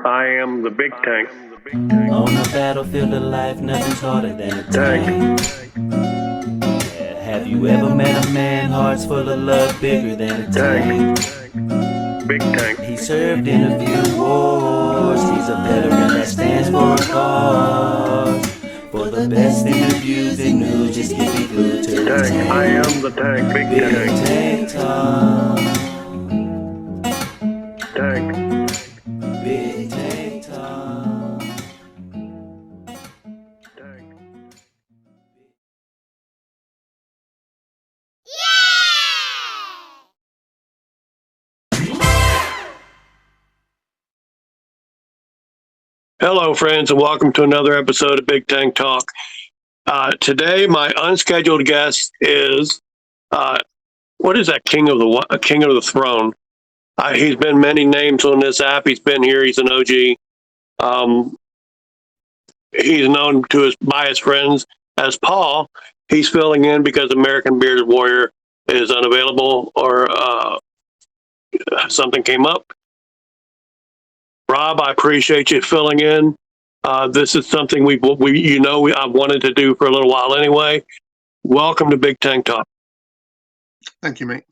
I am the big tank. On the battlefield of life, nothing's harder than a tank. Yeah, have you ever met a man, heart's full of love, bigger than a tank? Big tank. He served in a few wars, he's a veteran that stands for a cause. For the best interviews and news, just keep it glued to the tank. I am the tank, big tank. Tank Talk. Tank. Big Tank Talk. Tank. Hello, friends, and welcome to another episode of Big Tank Talk. Today, my unscheduled guest is, what is that? King of the Throne. He's been many names on this app. He's been here. He's an OG. He's known by his friends as Paul. He's filling in because American Bearded Warrior is unavailable or something came up. Rob, I appreciate you filling in. This is something I've wanted to do for a little while anyway. Welcome to Big Tank Talk. Thank you, mate.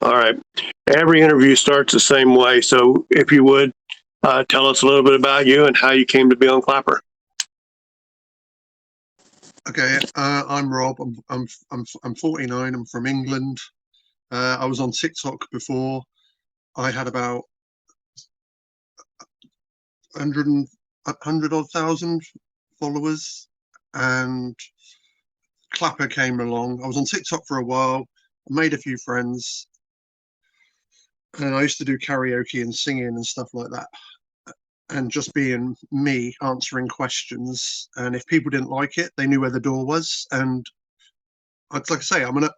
All right. Every interview starts the same way. So if you would, tell us a little bit about you and how you came to be on Clapper. Okay, I'm Rob. I'm 49. I'm from England. I was on TikTok before. I had about 100 odd thousand followers, and Clapper came along. I was on TikTok for a while. I made a few friends, and I used to do karaoke and singing and stuff like that, and just being me, answering questions. And if people didn't like it, they knew where the door was. And like I say, I'm an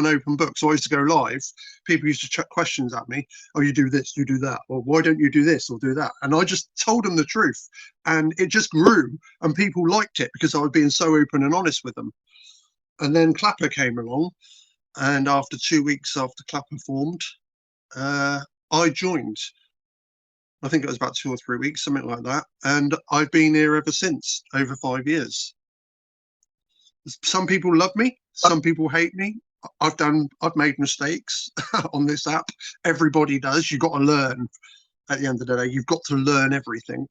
open book. So I used to go live. People used to chuck questions at me. Oh, you do this, you do that, or why don't you do this or do that? And I just told them the truth, and it just grew. And people liked it because I was being so open and honest with them. And then Clapper came along, and after 2 weeks after Clapper formed, I joined. I think it was about 2 or 3 weeks, something like that. And I've been here ever since, over 5 years. Some people love me, some people hate me. I've made mistakes on this app. Everybody does. You've got to learn. At the end of the day, you've got to learn everything.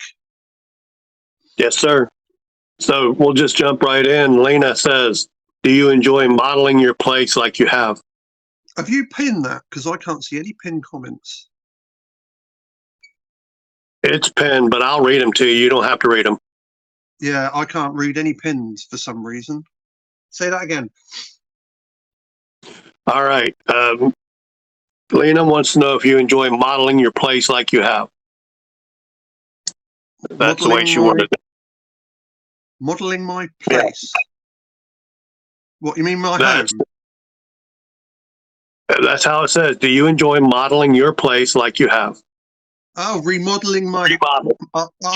Yes, sir. So we'll just jump right in. Lena says, do you enjoy modeling your place like you have? Have you pinned that? Because I can't see any pinned comments. It's pinned, but I'll read them to you. You don't have to read them. Yeah, I can't read any pins for some reason. Say that again. All right. Lena wants to know if you enjoy modeling your place like you have. That's the way she wanted it. Modeling my place. Yeah. What, you mean my home? That's how it says. Do you enjoy modeling your place like you have? Oh, remodeling my remodel.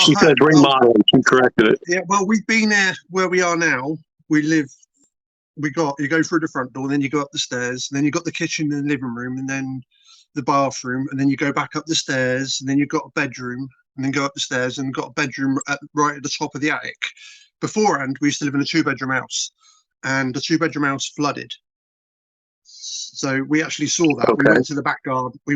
She said remodeling. She corrected it. Yeah, well, we've been there where we are now. You go through the front door, then you go up the stairs, and then you got the kitchen and the living room, and then the bathroom, and then you go back up the stairs, and then you've got a bedroom, and then go up the stairs, and got a bedroom right at the top of the attic. Beforehand, we used to live in a 2-bedroom house, and the 2-bedroom house flooded. So we actually saw that. Okay. We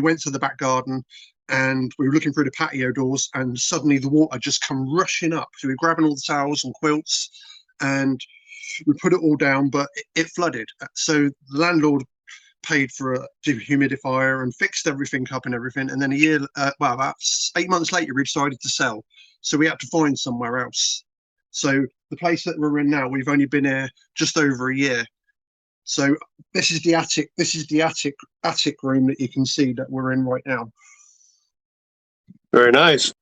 went to the back garden, and we were looking through the patio doors, and suddenly the water just come rushing up. So we were grabbing all the towels and quilts, and we put it all down, but it flooded. So the landlord paid for a dehumidifier and fixed everything up and everything. And then about 8 months later, we decided to sell. So we had to find somewhere else. So the place that we're in now, we've only been here just over a year. So this is the attic. This is the attic room that you can see that we're in right now. Very nice.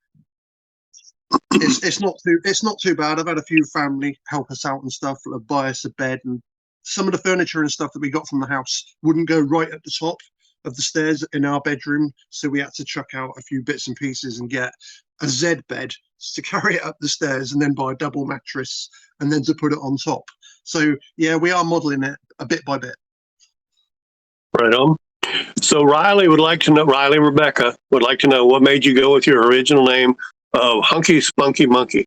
It's not too bad. I've had a few family help us out and stuff, buy us a bed, and some of the furniture and stuff that we got from the house wouldn't go right at the top of the stairs in our bedroom, so we had to chuck out a few bits and pieces and get a Z bed to carry it up the stairs, and then buy a double mattress, and then to put it on top. So yeah, we are modeling it a bit by bit. Right on. So Riley would like to know, Riley Rebecca would like to know what made you go with your original name of Hunky Spunky Monkey.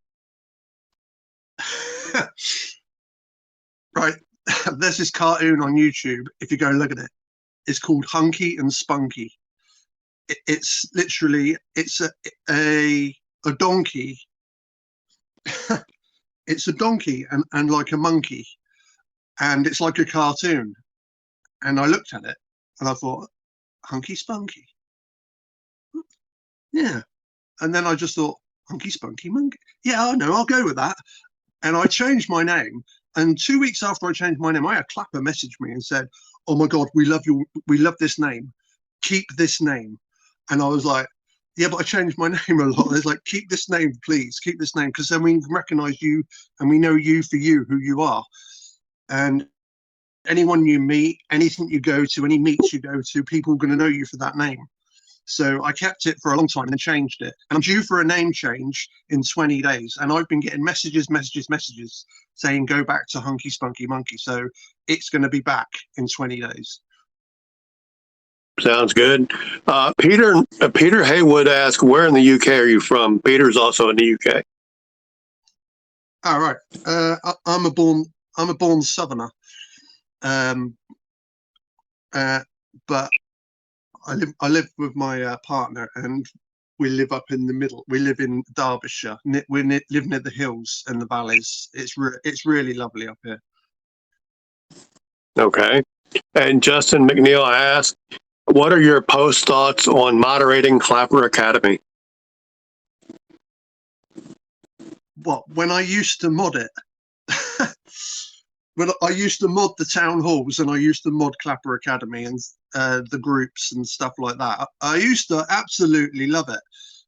Right. There's this cartoon on YouTube. If you go and look at it, it's called Hunky and Spunky. It's literally, it's a donkey. It's a donkey and like a monkey, and it's like a cartoon. And I looked at it and I thought, Hunky Spunky. Yeah. And then I just thought, Hunky Spunky Monkey. Yeah, I know, I'll go with that. And I changed my name. And 2 weeks after I changed my name, I had Clapper message me and said, "Oh my God, we love you. We love this name. Keep this name." And I was like, "Yeah, but I changed my name a lot." It's like, "Keep this name, please. Keep this name, because then we can recognize you and we know you for you, who you are. And anyone you meet, anything you go to, any meets you go to, people are going to know you for that name." So I kept it for a long time and then changed it. And I'm due for a name change in 20 days. And I've been getting messages saying go back to Hunky Spunky Monkey. So it's going to be back in 20 days. Sounds good. Peter Haywood asked, "Where in the UK are you from?" Peter's also in the UK. All right. I'm a born Southerner. But I live with my partner, and we live up in the middle. We live in Derbyshire. We live near the hills and the valleys. It's really lovely up here. Okay. And Justin McNeil asked, "What are your post thoughts on moderating Clapper Academy?" What, when I used to mod it? When I used to mod the town halls and I used to mod Clapper Academy and the groups and stuff like that, I used to absolutely love it.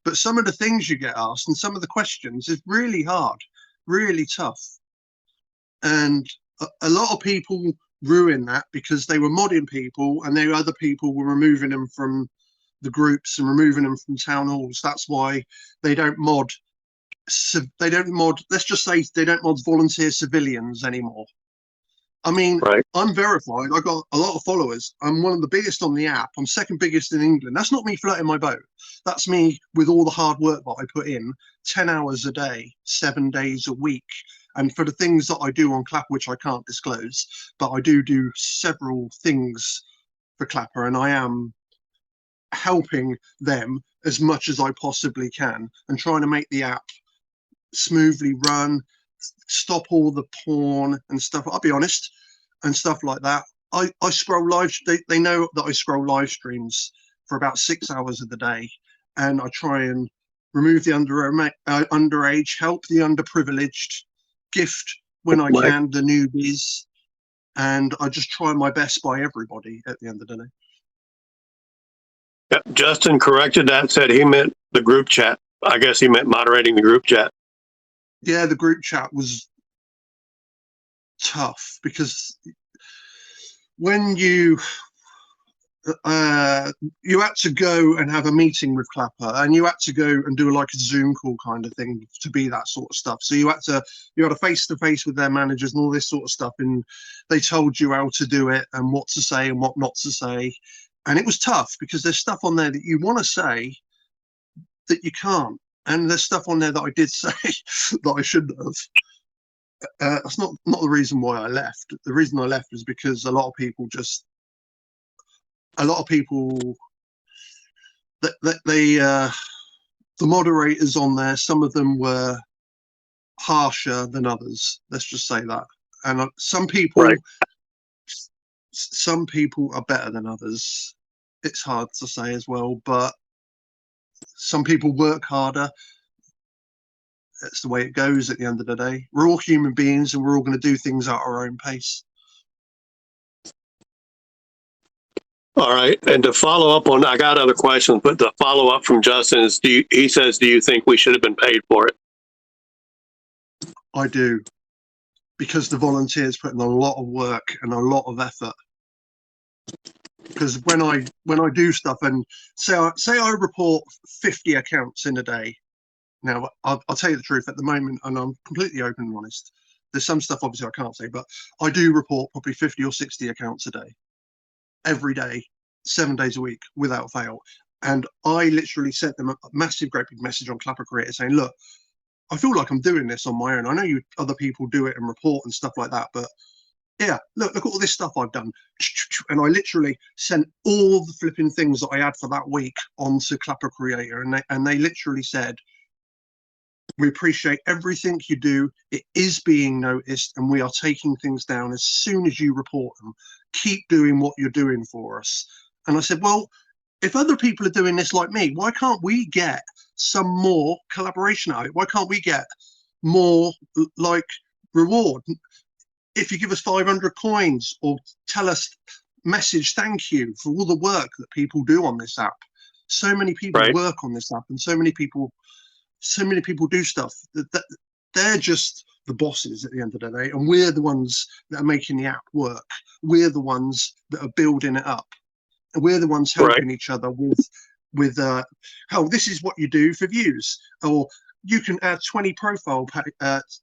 But some of the things you get asked and some of the questions is really hard, really tough. And a lot of people ruin that because they were modding people and other people were removing them from the groups and removing them from town halls. That's why they don't mod. Let's just say they don't mod volunteer civilians anymore. I mean, Right. I'm verified. I got a lot of followers. I'm one of the biggest on the app. I'm second biggest in England. That's not me floating my boat. That's me with all the hard work that I put in, 10 hours a day, 7 days a week. And for the things that I do on Clapper, which I can't disclose, but I do several things for Clapper, and I am helping them as much as I possibly can and trying to make the app smoothly run, stop all the porn and stuff. I'll be honest, and stuff like that. I scroll live. They know that I scroll live streams for about 6 hours of the day, and I try and remove the underage, help the underprivileged, gift when I can the newbies, and I just try my best by everybody at the end of the day. Yep. Justin corrected that, said he meant the group chat. I guess he meant moderating the group chat. Yeah, the group chat was tough because when you had to go and have a meeting with Clapper, and you had to go and do like a Zoom call kind of thing to be that sort of stuff. So you had a face to face with their managers and all this sort of stuff, and they told you how to do it and what to say and what not to say. And it was tough because there's stuff on there that you want to say that you can't, and there's stuff on there that I did say that I shouldn't have. That's not the reason why I left. The reason I left is because a lot of people the moderators on there, some of them were harsher than others. Let's just say that. And some people are better than others. It's hard to say as well, but some people work harder. That's the way it goes at the end of the day. We're all human beings and we're all going to do things at our own pace. All right. And to follow up on, I got other questions, but the follow up from Justin is, he says, do you think we should have been paid for it? I do, because the volunteers put in a lot of work and a lot of effort. Because when I do stuff and say I report 50 accounts in a day. Now, I'll tell you the truth at the moment, and I'm completely open and honest. There's some stuff obviously I can't say, but I do report probably 50 or 60 accounts a day, every day, 7 days a week without fail. And I literally sent them a massive, great big message on Clapper Creator saying, look, I feel like I'm doing this on my own. I know you other people do it and report and stuff like that, but yeah, look at all this stuff I've done. And I literally sent all the flipping things that I had for that week onto Clapper Creator, and they literally said, we appreciate everything you do. It is being noticed, and we are taking things down as soon as you report them. Keep doing what you're doing for us. And I said, well, if other people are doing this like me, why can't we get some more collaboration out of it? Why can't we get more like reward? If you give us 500 coins or tell us, message thank you for all the work that people do on this app. So many people work on this app, and so many people do stuff that they're just the bosses at the end of the day, and we're the ones that are making the app work. We're the ones that are building it up. We're the ones helping each other with oh, this is what you do for views, or you can add 20 profile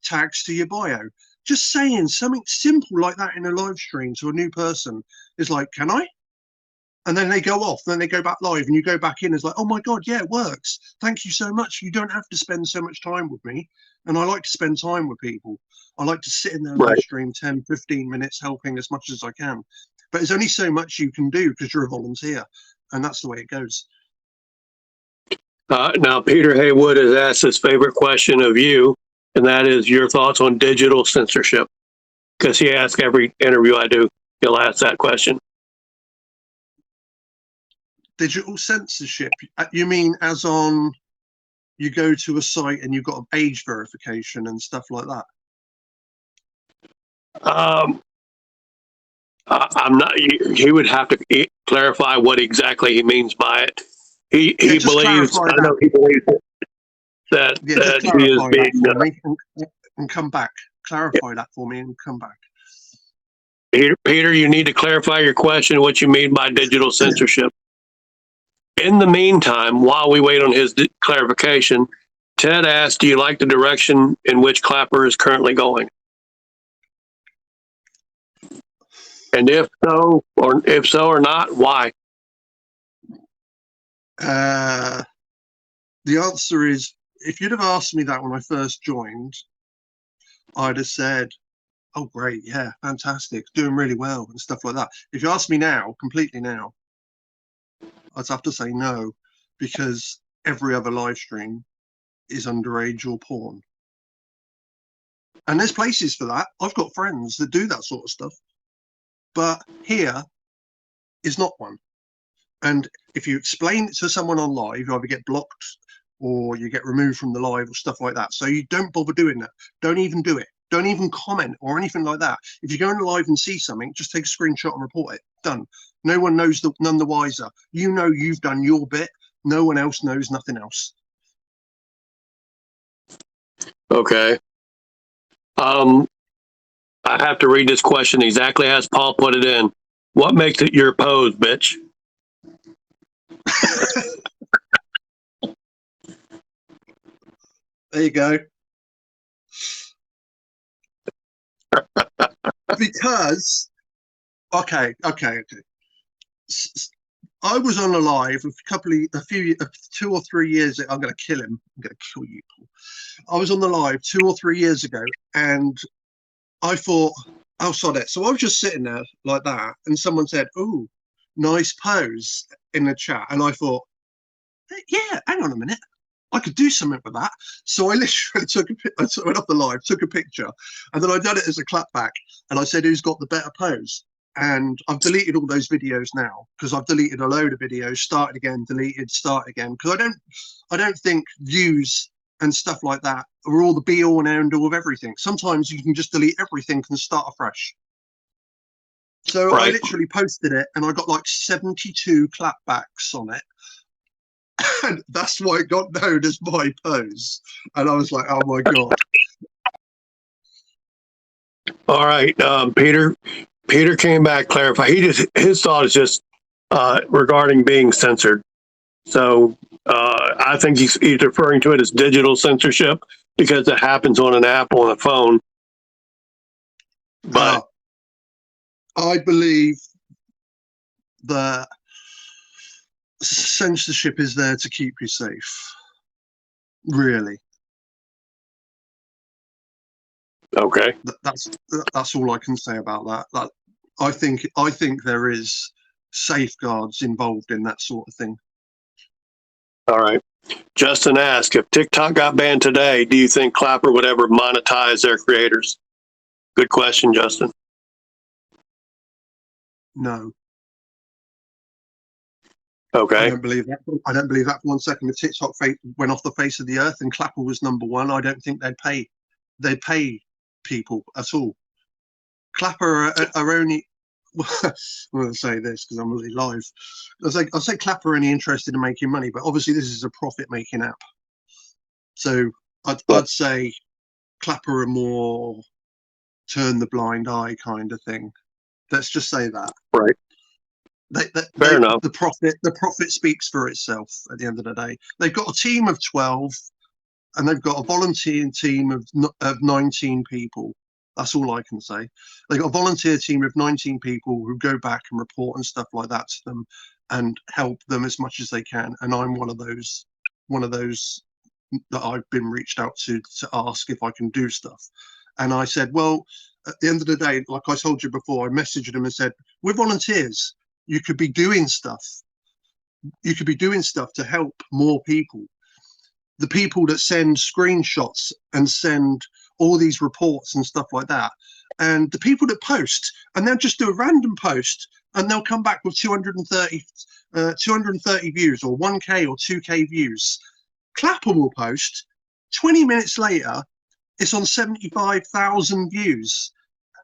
tags to your bio. Just saying something simple like that in a live stream to a new person is like, can I? And then they go off, then they go back live, and you go back in. It's like, oh my God, yeah, it works. Thank you so much. You don't have to spend so much time with me. And I like to spend time with people. I like to sit in their live stream 10, 15 minutes, helping as much as I can. But there's only so much you can do because you're a volunteer. And that's the way it goes. Now, Peter Haywood has asked his favorite question of you, and that is your thoughts on digital censorship. Because he asks every interview I do, he'll ask that question. Digital censorship? You mean as on you go to a site and you've got an age verification and stuff like that? I'm not. He would have to clarify what exactly he means by it. He believes. I know he believes that he is being. And come back. Clarify that for me and come back. Peter, you need to clarify your question. What you mean by digital censorship? In the meantime, while we wait on his clarification, Ted asked, "Do you like the direction in which Clapper is currently going?" And if so or not, why? The answer is, if you'd have asked me that when I first joined, I'd have said, oh, great, yeah, fantastic, doing really well and stuff like that. If you ask me now, completely now, I'd have to say no, because every other live stream is underage or porn. And there's places for that. I've got friends that do that sort of stuff. But here is not one. And if you explain it to someone on live, you either get blocked or you get removed from the live or stuff like that. So you don't bother doing that. Don't even do it. Don't even comment or anything like that. If you go in live and see something, just take a screenshot and report it. Done. No one knows, none the wiser. You know you've done your bit. No one else knows nothing else. Okay. I have to read this question exactly as Paul put it in. What makes it your pose, bitch? There you go. Because, okay. I was on a live a few 2 or 3 years ago. I'm going to kill him. I'm going to kill you, Paul. I was on the live 2 or 3 years ago, and I thought, oh, sod it. So I was just sitting there like that, and someone said, oh, nice pose in the chat. And I thought, yeah, hang on a minute. I could do something with that. So I literally went off the live, took a picture, and then I done it as a clapback. And I said, who's got the better pose? And I've deleted all those videos now, because I've deleted a load of videos, started again, deleted, start again. Because I don't think views and stuff like that are all the be all and end all of everything. Sometimes you can just delete everything and start afresh. So I literally posted it, and I got like 72 clapbacks on it. And that's why it got known as my pose. And I was like, oh my God. All right, Peter came back, clarified. His thought is just regarding being censored. So I think he's referring to it as digital censorship because it happens on an app on a phone. But I believe that censorship is there to keep you safe. Really. Okay. That's all I can say about that. I think there is safeguards involved in that sort of thing. All right. Justin asked, if TikTok got banned today, do you think Clapper would ever monetize their creators? Good question, Justin. No, I Okay. don't believe that. I don't believe that for 1 second. If TikTok went off the face of the earth and Clapper was #1, I don't think they'd pay people at all. Clapper are only. I'm going to say this because I'm really live. I'll say Clapper are only interested in making money, but obviously this is a profit-making app. So I'd say Clapper are more turn the blind eye kind of thing. Let's just say that. Right. Fair enough. The profit speaks for itself at the end of the day. They've got a team of 12 and they've got a volunteer team of 19 people. That's all I can say. They've got a volunteer team of 19 people who go back and report and stuff like that to them and help them as much as they can. And I'm one of those that I've been reached out to ask if I can do stuff. And I said, well, at the end of the day, like I told you before, I messaged them and said, we're volunteers. You could be doing stuff. You could be doing stuff to help more people. The people that send screenshots and send all these reports and stuff like that, and the people that post, and they'll just do a random post and they'll come back with 230 views or 1K or 2K views. Clapper will post 20 minutes later, it's on 75,000 views.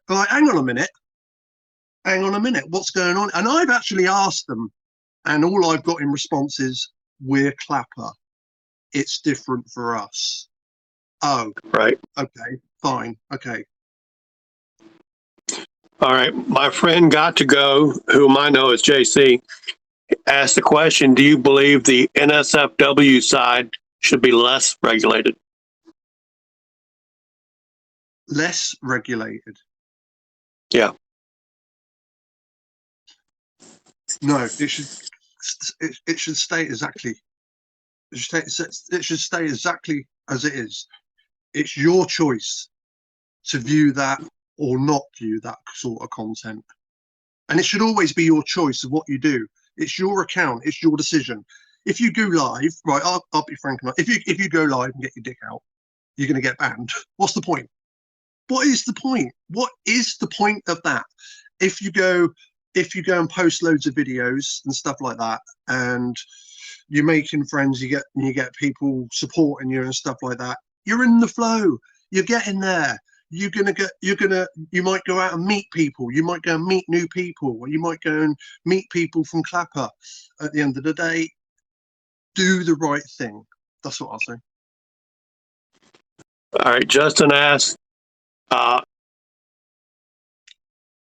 But like, hang on a minute, what's going on? And I've actually asked them, and all I've got in response is, we're Clapper. It's different for us. Oh, Right. okay, fine, okay. All right. My friend Got to Go, whom I know as JC, asked the question, do you believe the NSFW side should be less regulated? Less regulated? Yeah. No, it should stay exactly. It should stay exactly as it is. It's your choice to view that or not view that sort of content, and it should always be your choice of what you do. It's your account. It's your decision. If you go live, right? I'll be frank enough. If you go live and get your dick out, you're going to get banned. What's the point? What is the point? What is the point of that? If you go and post loads of videos and stuff like that, and you're making friends, you get people supporting you and stuff like that, you're in the flow. You're getting there. You might go out and meet people. You might go and meet new people, or you might go and meet people from Clapper. At the end of the day, do the right thing. That's what I'll say. All right. Justin asked,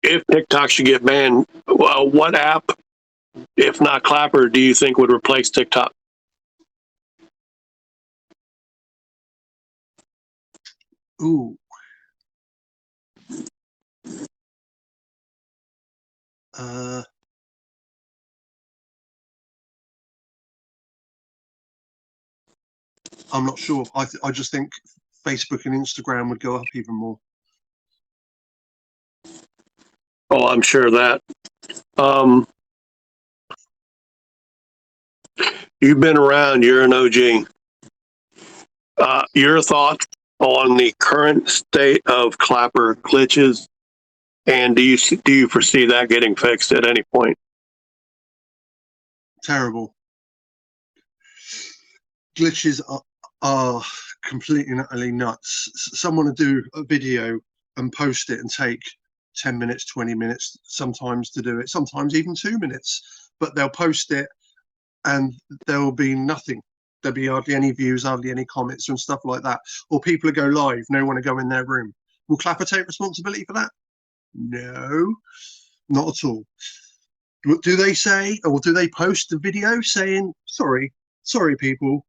if TikTok should get banned, what app, if not Clapper, do you think would replace TikTok? Ooh. I'm not sure. I just think Facebook and Instagram would go up even more. Oh, I'm sure of that. You've been around. You're an OG. Your thoughts on the current state of Clapper glitches, and do you foresee that getting fixed at any point? Terrible. Glitches are completely and utterly nuts. Someone will do a video and post it and take 10 minutes, 20 minutes sometimes to do it, sometimes even 2 minutes, but they'll post it and there will be nothing. There'll be hardly any views, hardly any comments and stuff like that. Or people will go live, no one will go in their room. Will Clapper take responsibility for that? No, not at all. Do they say, or do they post a video saying, sorry people,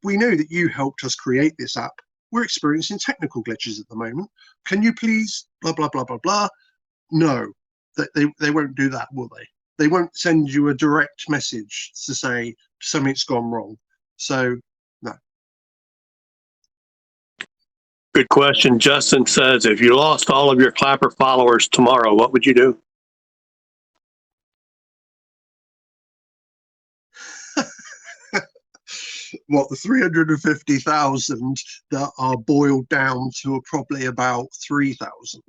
we know that you helped us create this app. We're experiencing technical glitches at the moment. Can you please blah, blah, blah, blah, blah? No, they won't do that, will they? They won't send you a direct message to say something's gone wrong. So, no. Good question. Justin says, if you lost all of your Clapper followers tomorrow, what would you do? What, the 350,000 that are boiled down to probably about 3,000?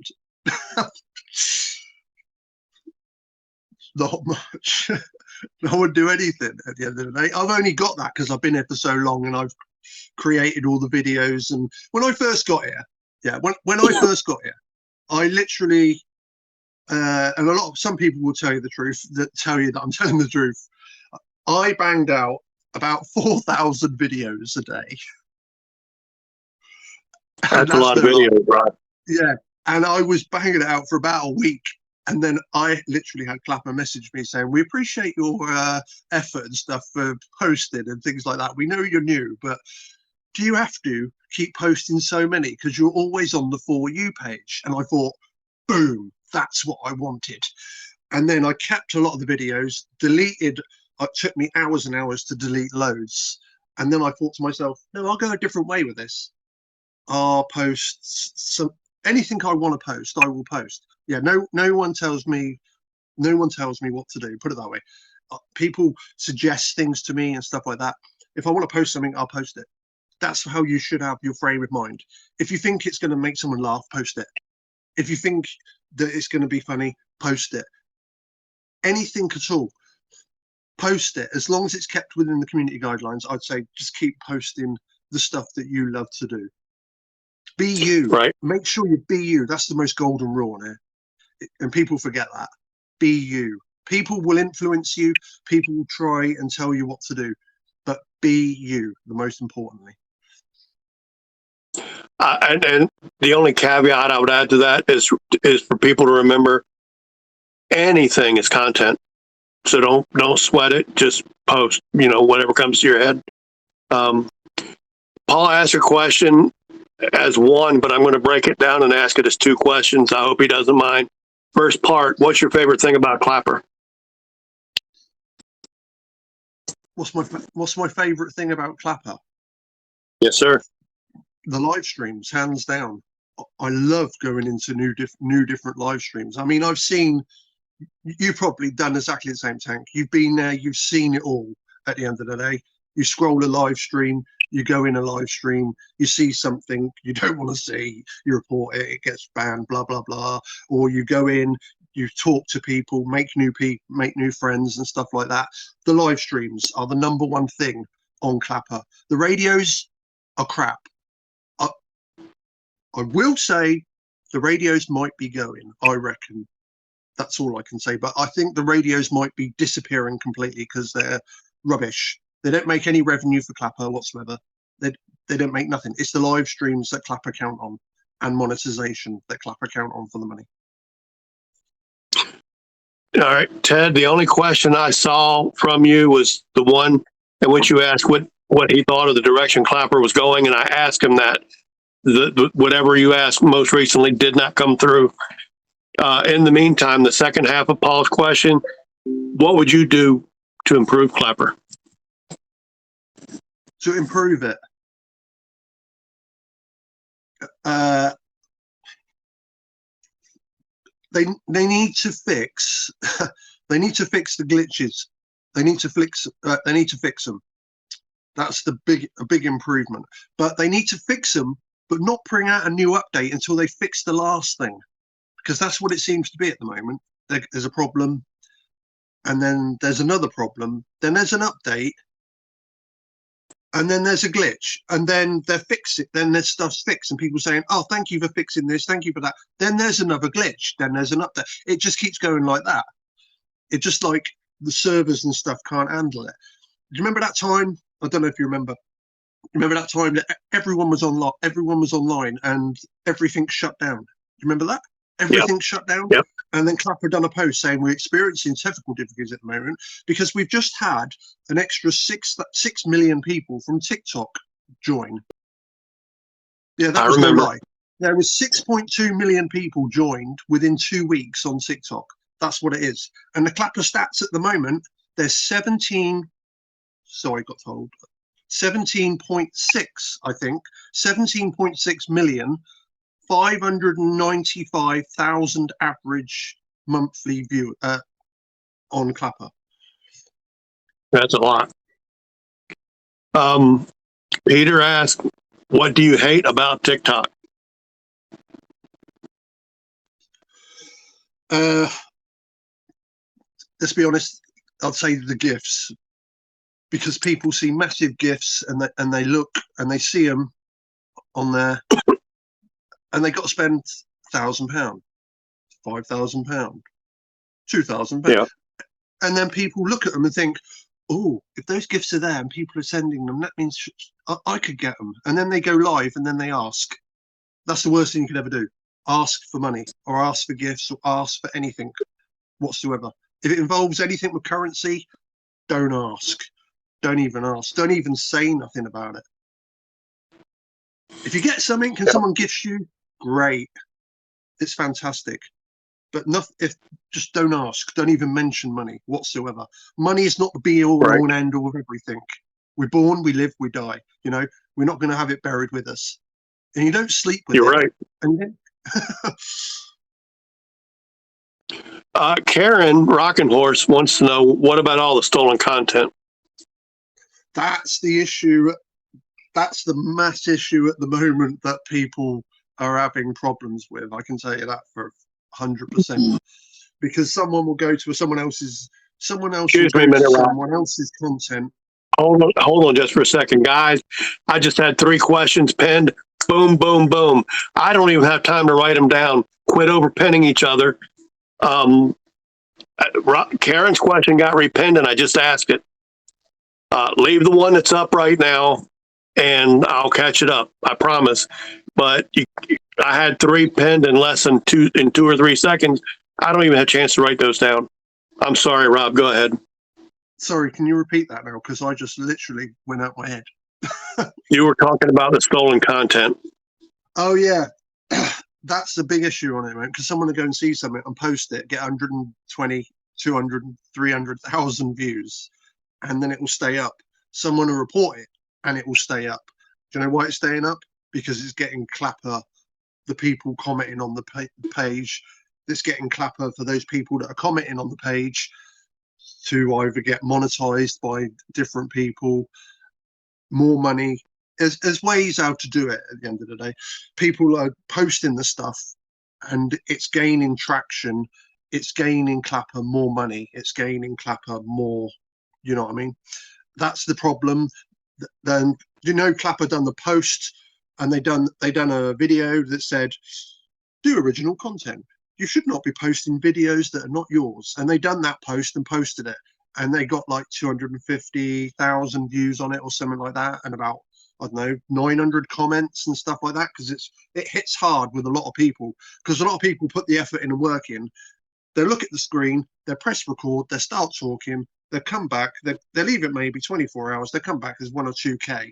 Not much. I wouldn't do anything at the end of the day. I've only got that because I've been here for so long and I've created all the videos. And when I first got here, when I first got here, I literally, and some people will tell you the truth, that tell you that I'm telling the truth. I banged out about 4,000 videos a day. That's a lot of videos, right? Yeah, and I was banging it out for about a week. And then I literally had Clapper message me saying, we appreciate your effort and stuff for posting and things like that. We know you're new, but do you have to keep posting so many? Because you're always on the For You page. And I thought, boom, that's what I wanted. And then I kept a lot of the videos, deleted. It took me hours and hours to delete loads. And then I thought to myself, no, I'll go a different way with this. I'll post anything I want to post, I will post. Yeah, no one tells me what to do, put it that way. People suggest things to me and stuff like that. If I want to post something, I'll post it. That's how you should have your frame of mind. If you think it's going to make someone laugh, post it. If you think that it's going to be funny, post it. Anything at all, post it. As long as it's kept within the community guidelines, I'd say just keep posting the stuff that you love to do. Be you. Right. Make sure you be you. That's the most golden rule here. And people forget that. Be you. People will influence you. People will try and tell you what to do. But be you, the most importantly. And the only caveat I would add to that is for people to remember anything is content. So don't sweat it. Just post, whatever comes to your head. Paul asked a question as one, but I'm going to break it down and ask it as two questions. I hope he doesn't mind. First part, what's your favorite thing about Clapper? What's my favorite thing about Clapper? Yes, sir. The live streams, hands down. I love going into new different live streams. I mean, I've seen, you've probably done exactly the same, Tank. You've been there, you've seen it all. At the end of the day, you scroll a live stream, you go in a live stream, you see something you don't want to see, you report it, it gets banned, blah blah blah. Or you go in, you talk to people, make new friends and stuff like that. The live streams are the number one thing on Clapper. The radios are crap. I will say the radios might be going, I reckon. That's all I can say. But I think the radios might be disappearing completely because they're rubbish. They don't make any revenue for Clapper whatsoever. They don't make nothing. It's the live streams that Clapper count on and monetization that Clapper count on for the money. All right, Ted, the only question I saw from you was the one in which you asked what he thought of the direction Clapper was going, and I asked him that. Whatever you asked most recently did not come through. In the meantime, the second half of Paul's question, what would you do to improve Clapper? To improve it, they need to fix they need to fix the glitches. They need to fix them. That's a big improvement. But they need to fix them, but not bring out a new update until they fix the last thing, because that's what it seems to be at the moment. There's a problem, and then there's another problem, then there's an update, and then there's a glitch, and then they fix it, then there's stuff's fixed, and people saying, oh, thank you for fixing this, thank you for that. Then there's another glitch, then there's an update. It just keeps going like that. It just, like, the servers and stuff can't handle it. Do you remember that time? I don't know if you remember. Remember that time that everyone was online and everything shut down? Do you remember that? Everything shut down. Yep. And then Clapper done a post saying we're experiencing technical difficulties at the moment because we've just had an extra 6 million people from TikTok join. Yeah, that was no lie. There was 6.2 million people joined within 2 weeks on TikTok. That's what it is. And the Clapper stats at the moment, there's 17. Sorry, got told 17.6. I think 17.6 million. 595,000 average monthly view on Clapper. That's a lot. Peter asked, what do you hate about TikTok? Let's be honest, I'd say the gifts, because people see massive gifts and they look and they see them on there and they got to spend £1,000, £5,000, £2,000. Yeah. And then people look at them and think, oh, if those gifts are there and people are sending them, that means I could get them. And then they go live and then they ask. That's the worst thing you could ever do. Ask for money or ask for gifts or ask for anything whatsoever. If it involves anything with currency, don't ask. Don't even ask. Don't even say nothing about it. If you get something and someone gives you, great. It's fantastic. But just don't ask. Don't even mention money whatsoever. Money is not the be all and end all of everything. We're born, we live, we die. You know, we're not going to have it buried with us. And you don't sleep with it. You're right. And Karen Rockin' Horse wants to know, what about all the stolen content? that's the issue. That's the mass issue at the moment that people are having problems with. I can tell you that for 100%. Because someone will go to someone else's Excuse me a minute, Rob. someone else's content. Hold on just for a second, guys. I just had 3 questions pinned. Boom, boom, boom. I don't even have time to write them down. Quit overpinning each other. Karen's question got repinned, and I just asked it. Leave the one that's up right now, and I'll catch it up. I promise. But I had 3 pinned in less than 2 or 3 seconds. I don't even have a chance to write those down. I'm sorry, Rob. Go ahead. Sorry, can you repeat that now? Because I just literally went out my head. You were talking about the stolen content. Oh yeah, that's the big issue on it, man. Because someone will go and see something and post it, get 120, 200, 300,000 views, and then it will stay up. Someone will report it, and it will stay up. Do you know why it's staying up? Because it's getting Clapper, the people commenting on the page. It's getting Clapper for those people that are commenting on the page to either get monetized by different people, more money. There's ways how to do it at the end of the day. People are posting the stuff and it's gaining traction. It's gaining Clapper more money. It's gaining Clapper more, you know what I mean? That's the problem. Then, you know, Clapper done the post and they done a video that said, do original content. You should not be posting videos that are not yours. And they done that post and posted it. And they got like 250,000 views on it or something like that. And about, I don't know, 900 comments and stuff like that. Because it hits hard with a lot of people. Because a lot of people put the effort in and work in. They look at the screen, they press record, they start talking, they come back, they leave it maybe 24 hours, they come back as 1 or 2K.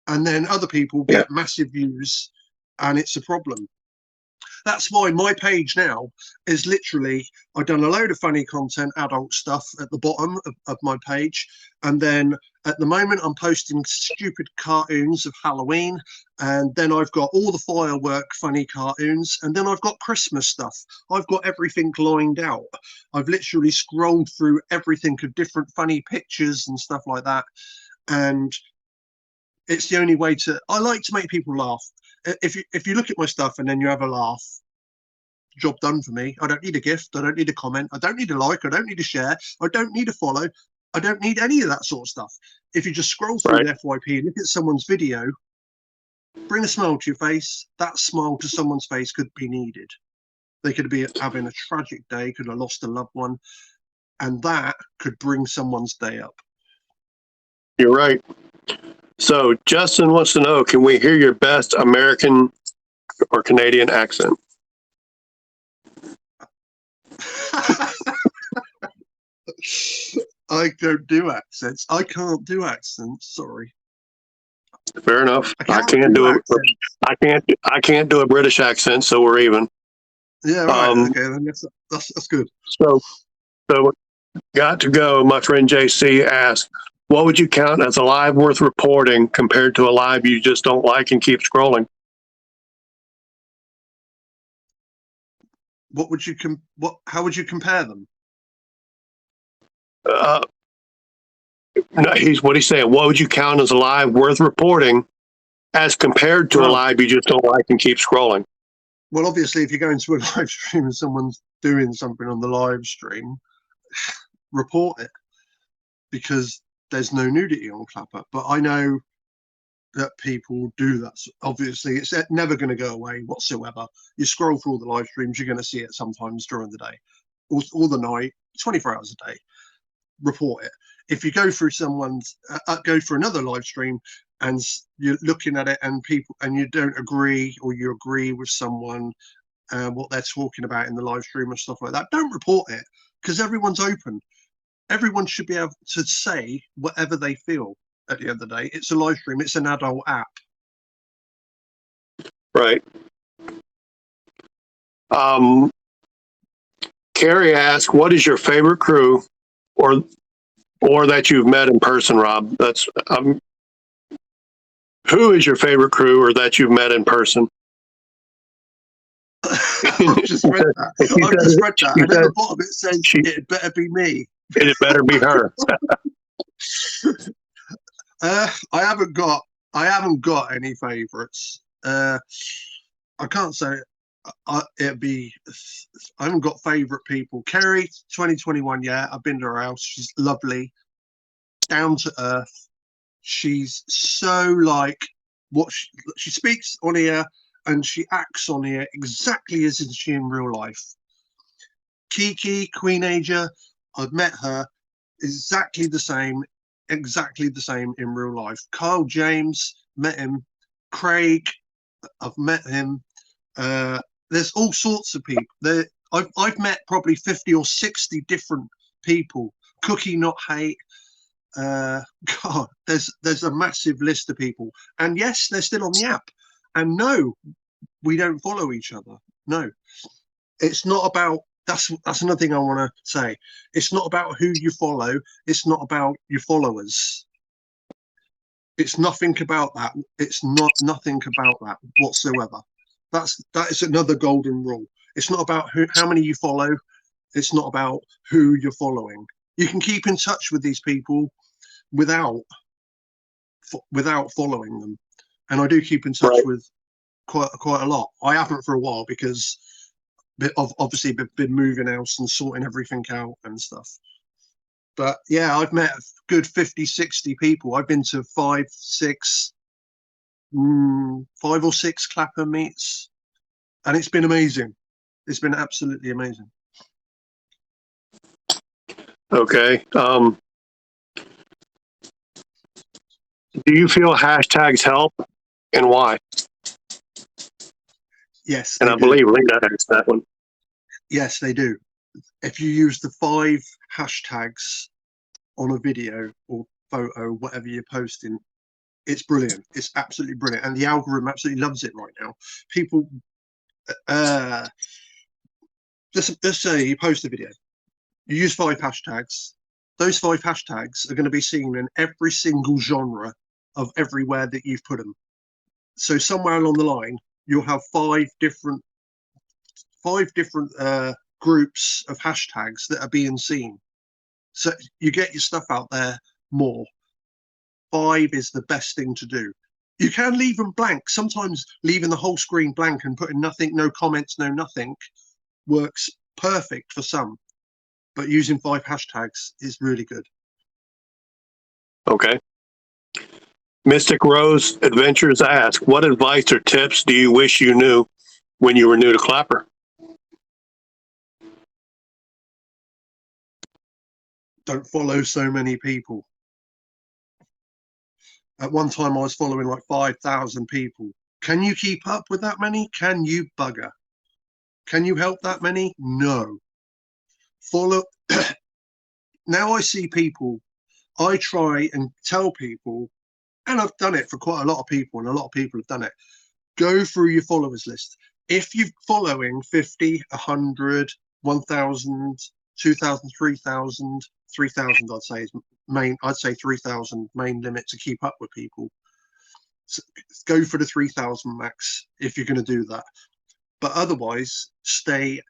And then other people get massive views and it's a problem. That's why my page now is literally, I've done a load of funny content, adult stuff at the bottom of my page. And then at the moment, I'm posting stupid cartoons of Halloween. And then I've got all the firework funny cartoons. And then I've got Christmas stuff. I've got everything lined out. I've literally scrolled through everything of different funny pictures and stuff like that. And it's the only way to, I like to make people laugh. If you look at my stuff and then you have a laugh, job done for me. I don't need a gift. I don't need a comment. I don't need a like. I don't need a share. I don't need a follow. I don't need any of that sort of stuff. If you just scroll through the FYP, look at someone's video, bring a smile to your face. That smile to someone's face could be needed. They could be having a tragic day, could have lost a loved one, and that could bring someone's day up. You're right. So Justin wants to know, can we hear your best American or Canadian accent? I don't do accents. I can't do accents. Sorry. Fair enough. I can't do it. I can't do a British accent, so we're even. Yeah, right. Um, Okay, then that's good. so, so got to go. My friend JC asked, what would you count as a live worth reporting compared to a live you just don't like and keep scrolling? What would you How would you compare them? Uh, no, what he's saying. What would you count as a live worth reporting as compared to a Oh, live you just don't like and keep scrolling? well, obviously, if you go into a live stream and someone's doing something on the live stream, report it because there's no nudity on Clapper. But I know that people do that. So obviously, it's never going to go away whatsoever. You scroll through all the live streams, you're going to see it sometimes during the day, all the night, 24 hours a day. Report it. If you go through go for another live stream and you're looking at it and you don't agree, or you agree with someone what they're talking about in the live stream and stuff like that, don't report it because everyone's open. Everyone should be able to say whatever they feel. At the end of the day, it's a live stream. It's an adult app. Right. Carrie asked, what is your favorite crew or that you've met in person, Rob? That's who is your favorite crew or that you've met in person? I've just read that. I've just read that, and at the bottom it says it better be me. It better be her. I haven't got any favourites. I can't say it'd be. I haven't got favourite people. Kerry, 2021. Yeah, I've been to her house. She's lovely, down to earth. She's so like what she speaks on here and she acts on here exactly as is she in real life. Kiki, Queen Asia, I've met her exactly the same in real life. Kyle James, met him. Craig, I've met him. There's all sorts of people. I've met probably 50 or 60 different people. Cookie Not Hate. God, there's a massive list of people. And yes, they're still on the app. And no, we don't follow each other. No. It's not about that's another thing I want to say. It's not about who you follow. It's not about your followers. It's nothing about that. It's nothing about that whatsoever. That is another golden rule. It's not about how many you follow. It's not about who you're following. You can keep in touch with these people without following them, and I do keep in touch with quite a lot. I haven't for a while because I've obviously been moving house and sorting everything out and stuff. But yeah, I've met a good 50, 60 people. I've been to 5 or 6 Clapper meets, and it's been amazing. It's been absolutely amazing. Okay. Do you feel hashtags help, and why? Yes, and I believe Linda has that one. Yes, they do. If you use the 5 hashtags on a video or photo, whatever you're posting, it's brilliant. It's absolutely brilliant, and the algorithm absolutely loves it right now. People, let's say you post a video, you use 5 hashtags. Those 5 hashtags are going to be seen in every single genre of everywhere that you've put them. So somewhere along the line, you'll have 5 different groups of hashtags that are being seen. So you get your stuff out there more. 5 is the best thing to do. You can leave them blank. Sometimes leaving the whole screen blank and putting nothing, no comments, no nothing, works perfect for some. But using 5 hashtags is really good. Okay. Mystic Rose Adventures asks, what advice or tips do you wish you knew when you were new to Clapper? Don't follow so many people. At one time, I was following like 5,000 people. Can you keep up with that many? Can you bugger? Can you help that many? No. Follow. Now I see people, I try and tell people, and I've done it for quite a lot of people, and a lot of people have done it. Go through your followers list. if you're following 50, 100, 1,000, 2,000, 3,000, 3,000, I'd say is main. I'd say 3,000 main limit to keep up with people. So go for the 3,000 max if you're going to do that. But otherwise, stay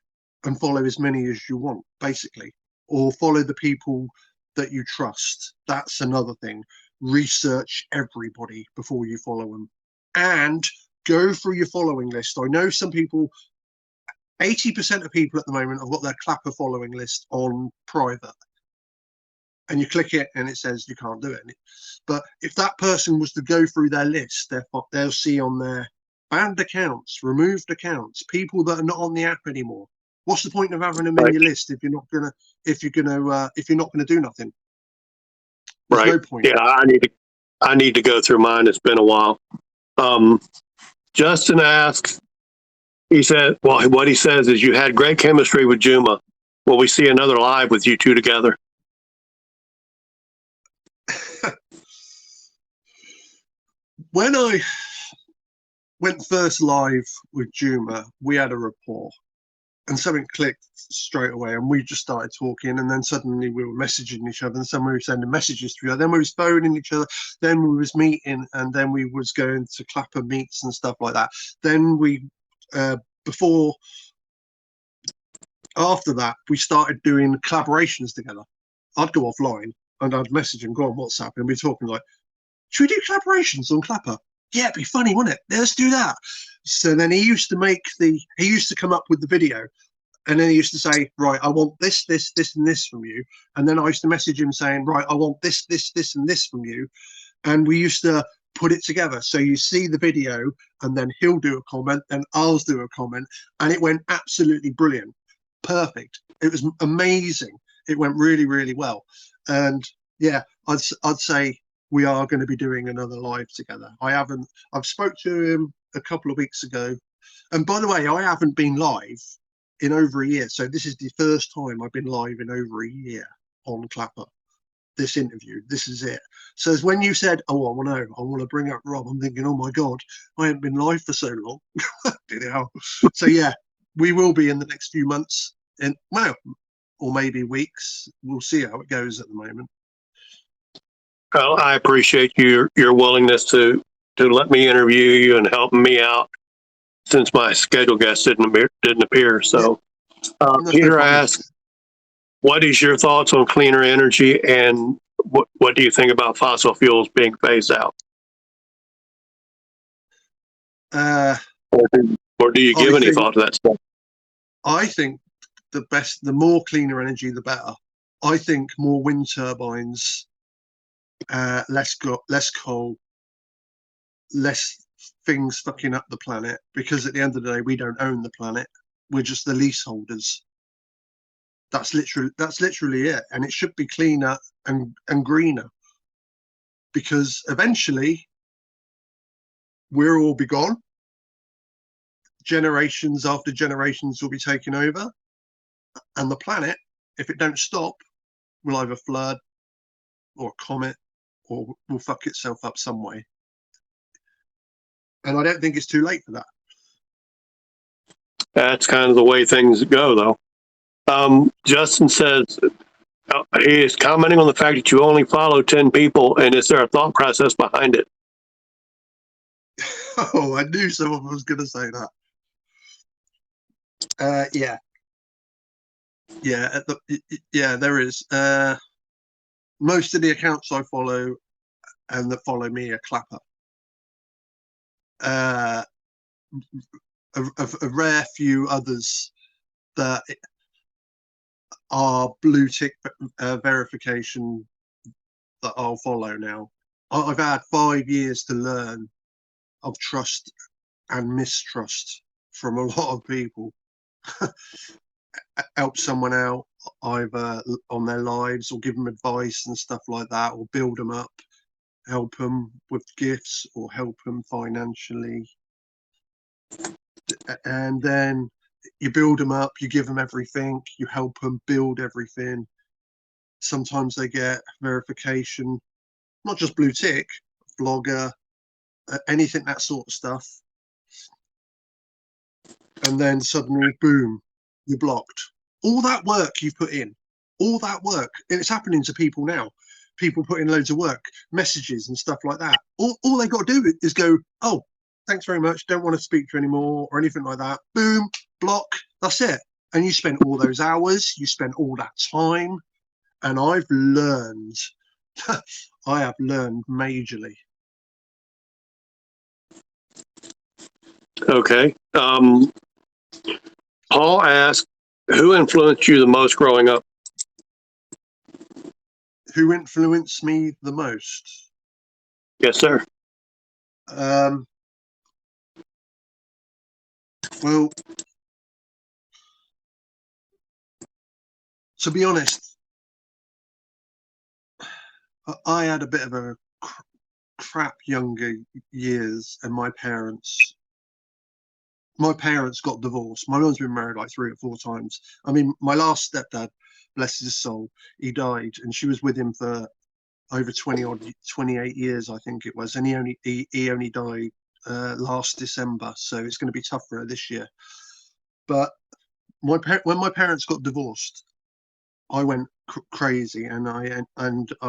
and follow as many as you want, basically, or follow the people that you trust. That's another thing. Research everybody before you follow them, and go through your following list. I know some people, 80% of people at the moment have got their Clapper following list on private, and you click it and it says you can't do it. But if that person was to go through their list, they'll see on their banned accounts, removed accounts, people that are not on the app anymore. What's the point of having them in your list if you're not gonna do nothing? There's Right. no point. Yeah, I need to go through mine. It's been a while. Justin asks, he said, well, what he says is you had great chemistry with Juma. Will we see another live with you two together? When I went first live with Juma, we had a rapport and something clicked straight away, and we just started talking, and then suddenly we were messaging each other, and then we were sending messages to each other, then we was phoning each other, then we was meeting, and then we was going to Clapper meets and stuff like that. Then we after that we started doing collaborations together. I'd go offline and I'd message him, go on WhatsApp, and we're talking like, should we do collaborations on Clapper? Yeah, it'd be funny, wouldn't it? Let's do that. So then he used to come up with the video, and then he used to say, right, I want this, this, this, and this from you. And then I used to message him saying, right, I want this, this, this, and this from you. And we used to put it together. So you see the video, and then he'll do a comment, and I'll do a comment, and it went absolutely brilliant. Perfect. It was amazing. It went really, really well. And yeah, I'd say we are going to be doing another live together. I've spoke to him a couple of weeks ago. And by the way, I haven't been live in over a year. So this is the first time I've been live in over a year on Clapper. This interview, this is it. So as when you said, oh, I want to bring up Rob, I'm thinking, oh my God, I haven't been live for so long. So yeah, we will be in the next few months, and well, or maybe weeks. We'll see how it goes at the moment. Well, I appreciate your willingness to let me interview you and helping me out since my scheduled guest didn't appear. So Peter asks, what is your thoughts on cleaner energy, and what do you think about fossil fuels being phased out? Or do you give any thought to that stuff? I think the more cleaner energy, the better. I think more wind turbines, less coal, less things fucking up the planet, because at the end of the day, we don't own the planet. We're just the leaseholders. That's literally it. And it should be cleaner and greener, because eventually we'll all be gone. Generations after generations will be taken over, and the planet, if it don't stop, will either flood or a comet, or will fuck itself up some way. And I don't think it's too late for that. That's kind of the way things go, though. Justin says he is commenting on the fact that you only follow 10 people, and is there a thought process behind it? Oh, I knew someone was going to say that. Yeah, there is. Most of the accounts I follow and that follow me are Clapper. A rare few others that are blue tick verification that I'll follow now. I've had 5 years to learn of trust and mistrust from a lot of people. Help someone out either on their lives, or give them advice and stuff like that, or build them up, help them with gifts, or help them financially. And then you build them up, you give them everything, you help them build everything. Sometimes they get verification, not just blue tick, blogger, anything, that sort of stuff. and then suddenly, boom, you're blocked. All that work you've put in, all that work, and it's happening to people now. People put in loads of work, messages and stuff like that. All they got to do is go, oh, thanks very much, don't want to speak to you anymore, or anything like that. Boom, block, that's it. And you spent all those hours, you spent all that time, and I've learned, I have learned majorly. Okay. Paul asked, who influenced you the most growing up? Who influenced me the most? Yes, sir. Well, to be honest, I had a bit of a crap younger years, and my parents got divorced. My mum's been married like 3 or 4 times. I mean, my last stepdad, bless his soul, he died, and she was with him for over 28 years, I think it was, and he only died last December, so it's going to be tough for her this year. But when my parents got divorced, I went crazy, and I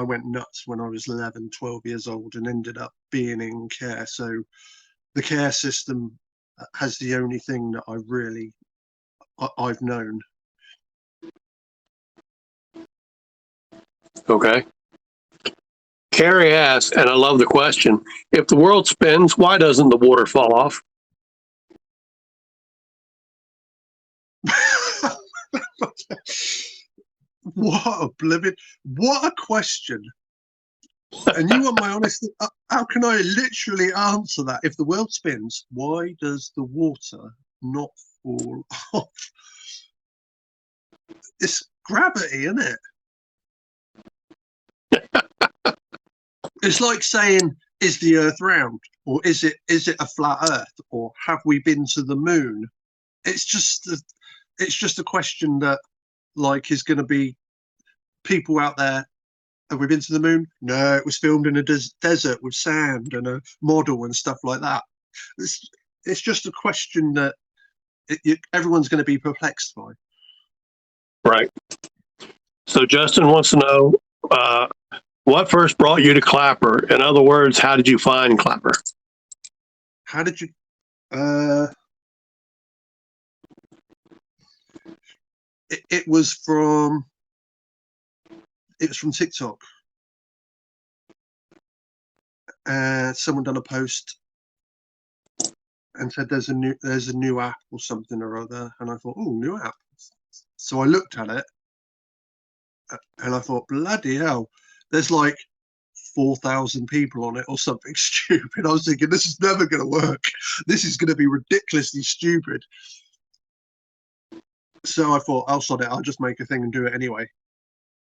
went nuts when I was 11, 12 years old, and ended up being in care. So the care system has the only thing that I've known. Okay. Carrie asks, and I love the question, if the world spins, why doesn't the water fall off? What a question. And you want my honest, how can I literally answer that? If the world spins, why does the water not fall off? It's gravity, isn't it? It's like saying, is the earth round, or is it a flat earth, or have we been to the moon? It's just a question that, like, is going to be people out there. Have we been to the moon? No, it was filmed in a desert with sand and a model and stuff like that. It's just a question that everyone's going to be perplexed by. Right. So Justin wants to know, what first brought you to Clapper? In other words, how did you find Clapper? How did you? It was from TikTok. Someone done a post and said there's a new app or something or other, and I thought, oh, new app. So I looked at it, and I thought, bloody hell, there's like 4,000 people on it or something stupid. I was thinking, this is never going to work. This is going to be ridiculously stupid. So I thought, I'll sod it. I'll just make a thing and do it anyway.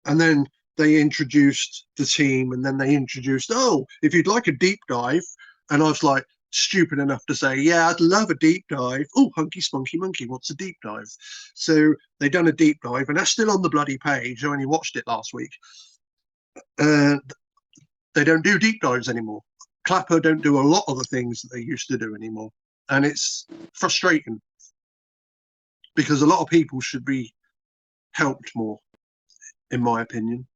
And then they introduced the team, and then they introduced, oh, if you'd like a deep dive. And I was like, stupid enough to say, yeah, I'd love a deep dive. Oh, Hunky Spunky Monkey wants a deep dive. So they done a deep dive, and that's still on the bloody page. I only watched it last week. They don't do deep dives anymore. Clapper don't do a lot of the things that they used to do anymore. And it's frustrating, because a lot of people should be helped more, in my opinion.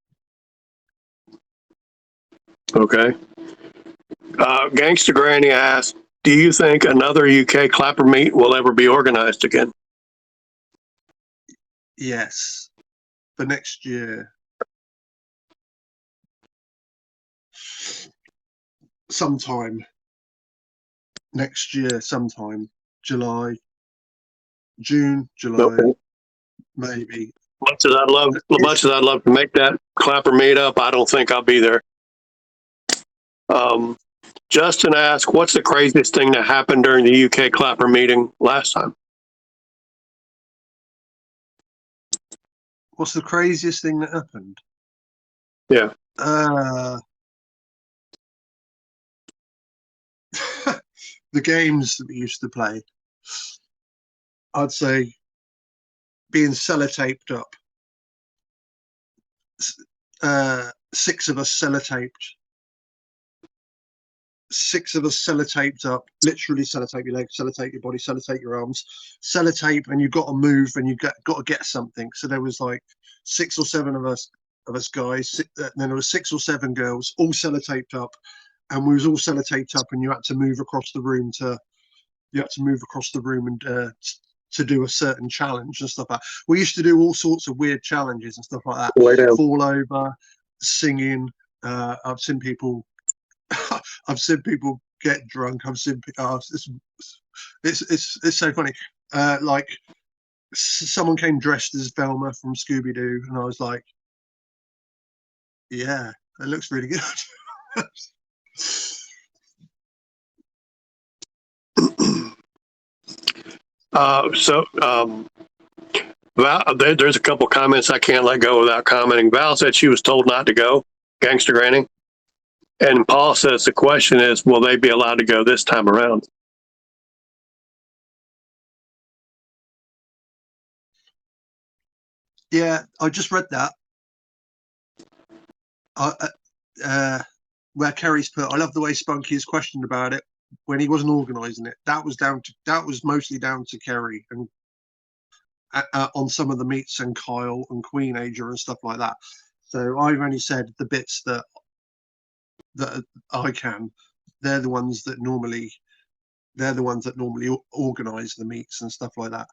Okay. Gangsta Granny asks, do you think another UK Clapper meet will ever be organized again? Yes, for next year. Sometime next year, sometime July, June, July, Okay. maybe. Much as I'd love to make that Clapper meetup, I don't think I'll be there. Justin asked, what's the craziest thing that happened during the UK Clapper meeting last time? What's the craziest thing that happened? Yeah. The games that we used to play. I'd say being sellotaped up. 6 of us sellotaped 6 of us sellotaped up, literally sellotape your legs, sellotape your body, sellotape your arms, sellotape, and you've got to move and you've got to get something. So there was like 6 or 7 of us guys, and then there was 6 or 7 girls, all sellotaped up, and we was all sellotaped up, and you had to move across the room and to do a certain challenge and stuff like that. We used to do all sorts of weird challenges and stuff like that. Lay down. Fall over, singing. I've seen people get drunk. I've seen it's so funny. Like someone came dressed as Velma from Scooby Doo, and I was like, yeah, it looks really good. Val, there's a couple comments I can't let go without commenting. Val said she was told not to go, Gangster Granny. And Paul says the question is, will they be allowed to go this time around? Yeah, I just read that. Where Kerry's put, I love the way Spunky is questioned about it when he wasn't organising it. That was mostly down to Kerry and on some of the meets and Kyle and Queen Ager and stuff like that. So I've only said the bits that I can. They're the ones that normally organise the meets and stuff like that.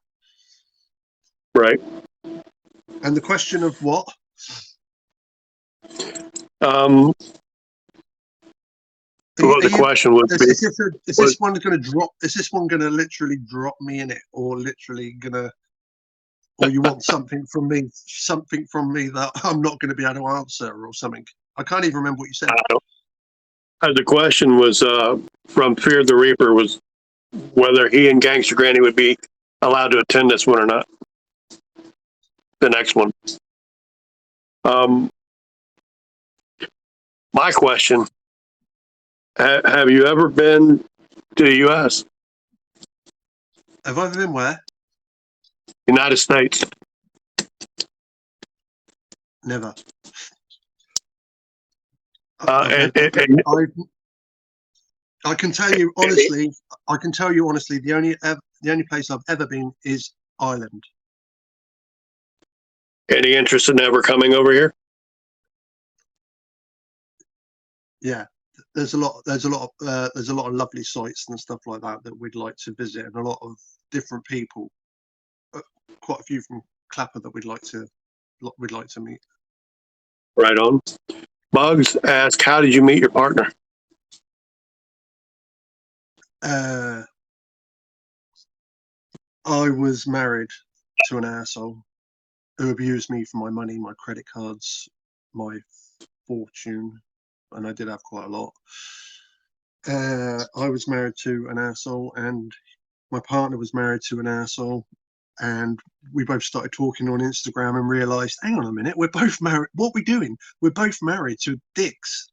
Right. And the question of what? Well, the question would be: is this one going to drop? Is this one going to literally drop me in it, or literally gonna? Or you want something from me that I'm not going to be able to answer, or something? I can't even remember what you said. The question was from Fear the Reaper was whether he and Gangster Granny would be allowed to attend this one or not. The next one. My question: have you ever been to the U.S.? Have I ever been where? United States. Never. I can tell you honestly. The only place I've ever been is Ireland. Any interest in ever coming over here? Yeah, there's a lot of lovely sites and stuff like that we'd like to visit, and a lot of different people. Quite a few from Clapper that we'd like to meet. Right on. Bugs asked, how did you meet your partner? I was married to an asshole who abused me for my money, my credit cards, my fortune, and I did have quite a lot. I was married to an asshole, and my partner was married to an asshole, and we both started talking on Instagram and realised, hang on a minute, we're both married. What are we doing? We're both married to dicks.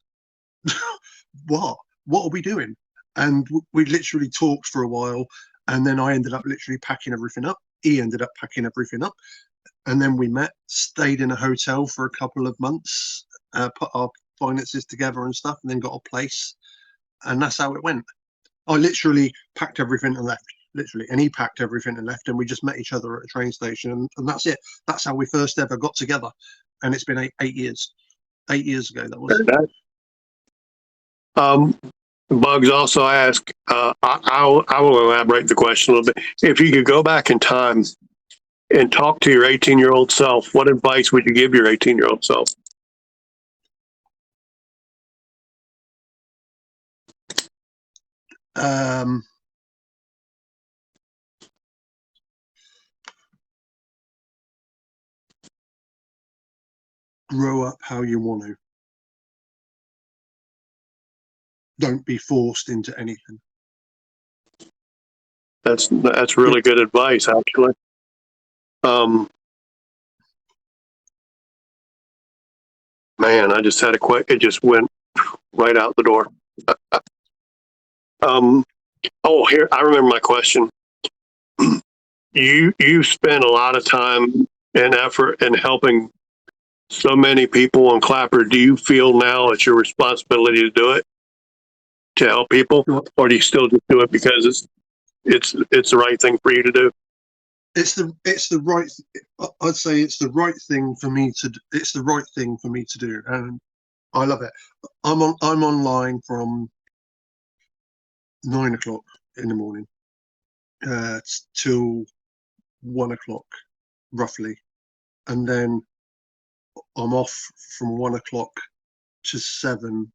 What are we doing? And we literally talked for a while, and then I ended up literally packing everything up. He ended up packing everything up, and then we met, stayed in a hotel for a couple of months, put our finances together and stuff, and then got a place, and that's how it went. I literally packed everything and left. Literally, and he packed everything and left, and we just met each other at a train station, and that's it. That's how we first ever got together, and it's been 8 years. 8 years ago, that was. Bugs also asked, I will elaborate the question a little bit. If you could go back in time and talk to your 18-year-old self, what advice would you give your 18-year-old self? Grow up how you want to. Don't be forced into anything. That's really good advice, actually. Man, I just had it just went right out the door. Here, I remember my question. You spent a lot of time and effort in helping so many people on Clapper. Do you feel now it's your responsibility to do it? to help people, Sure. or do you still just do it because it's the right thing for you to do? It's the right. I'd say it's the right thing for me to. It's the right thing for me to do, and I love it. I'm online from 9 o'clock in the morning till 1 o'clock roughly, and then I'm off from 1 o'clock to 7,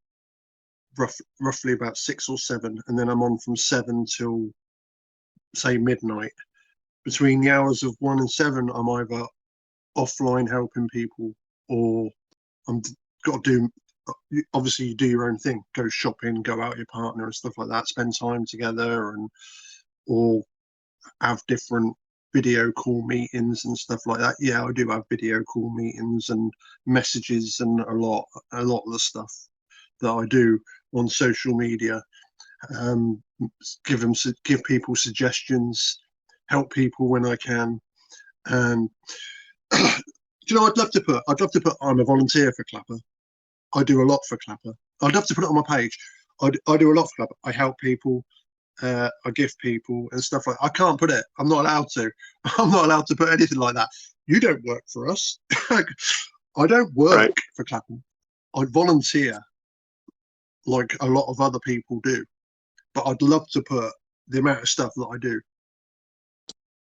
roughly about 6 or 7, and then I'm on from 7 till say midnight. Between the hours of 1 and 7, I'm either offline helping people, or I'm got to do. Obviously, you do your own thing, go shopping, go out with your partner and stuff like that, spend time together, and or have different video call meetings and stuff like that. Yeah, I do have video call meetings and messages, and a lot of the stuff that I do on social media. Give people suggestions, help people when I can, and do you know, I'd love to put I'm a volunteer for Clapper. I do a lot for Clapper. I'd love to put it on my page. I do a lot for Clapper. I help people. I give people and stuff like that. I can't put it. I'm not allowed to. I'm not allowed to put anything like that. You don't work for us. I don't work Right. for Clapper. I volunteer like a lot of other people do. But I'd love to put the amount of stuff that I do.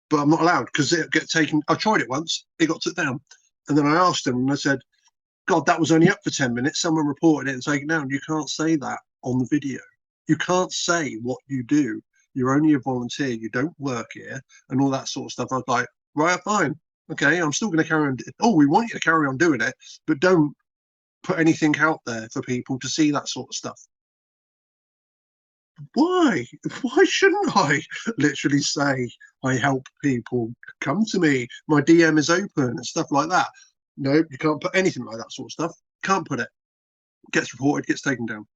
But I'm not allowed because it get taken. I tried it once. It got took down. And then I asked them and I said, God, that was only up for 10 minutes. Someone reported it and taken it down. You can't say that on the video. You can't say what you do. You're only a volunteer. You don't work here and all that sort of stuff. I was like, right, fine. Okay, I'm still going to carry on. Oh, we want you to carry on doing it, but don't put anything out there for people to see that sort of stuff. Why? Why shouldn't I literally say I help people? Come to me. My DM is open and stuff like that. No, you can't put anything like that sort of stuff. Can't put it. Gets reported, gets taken down.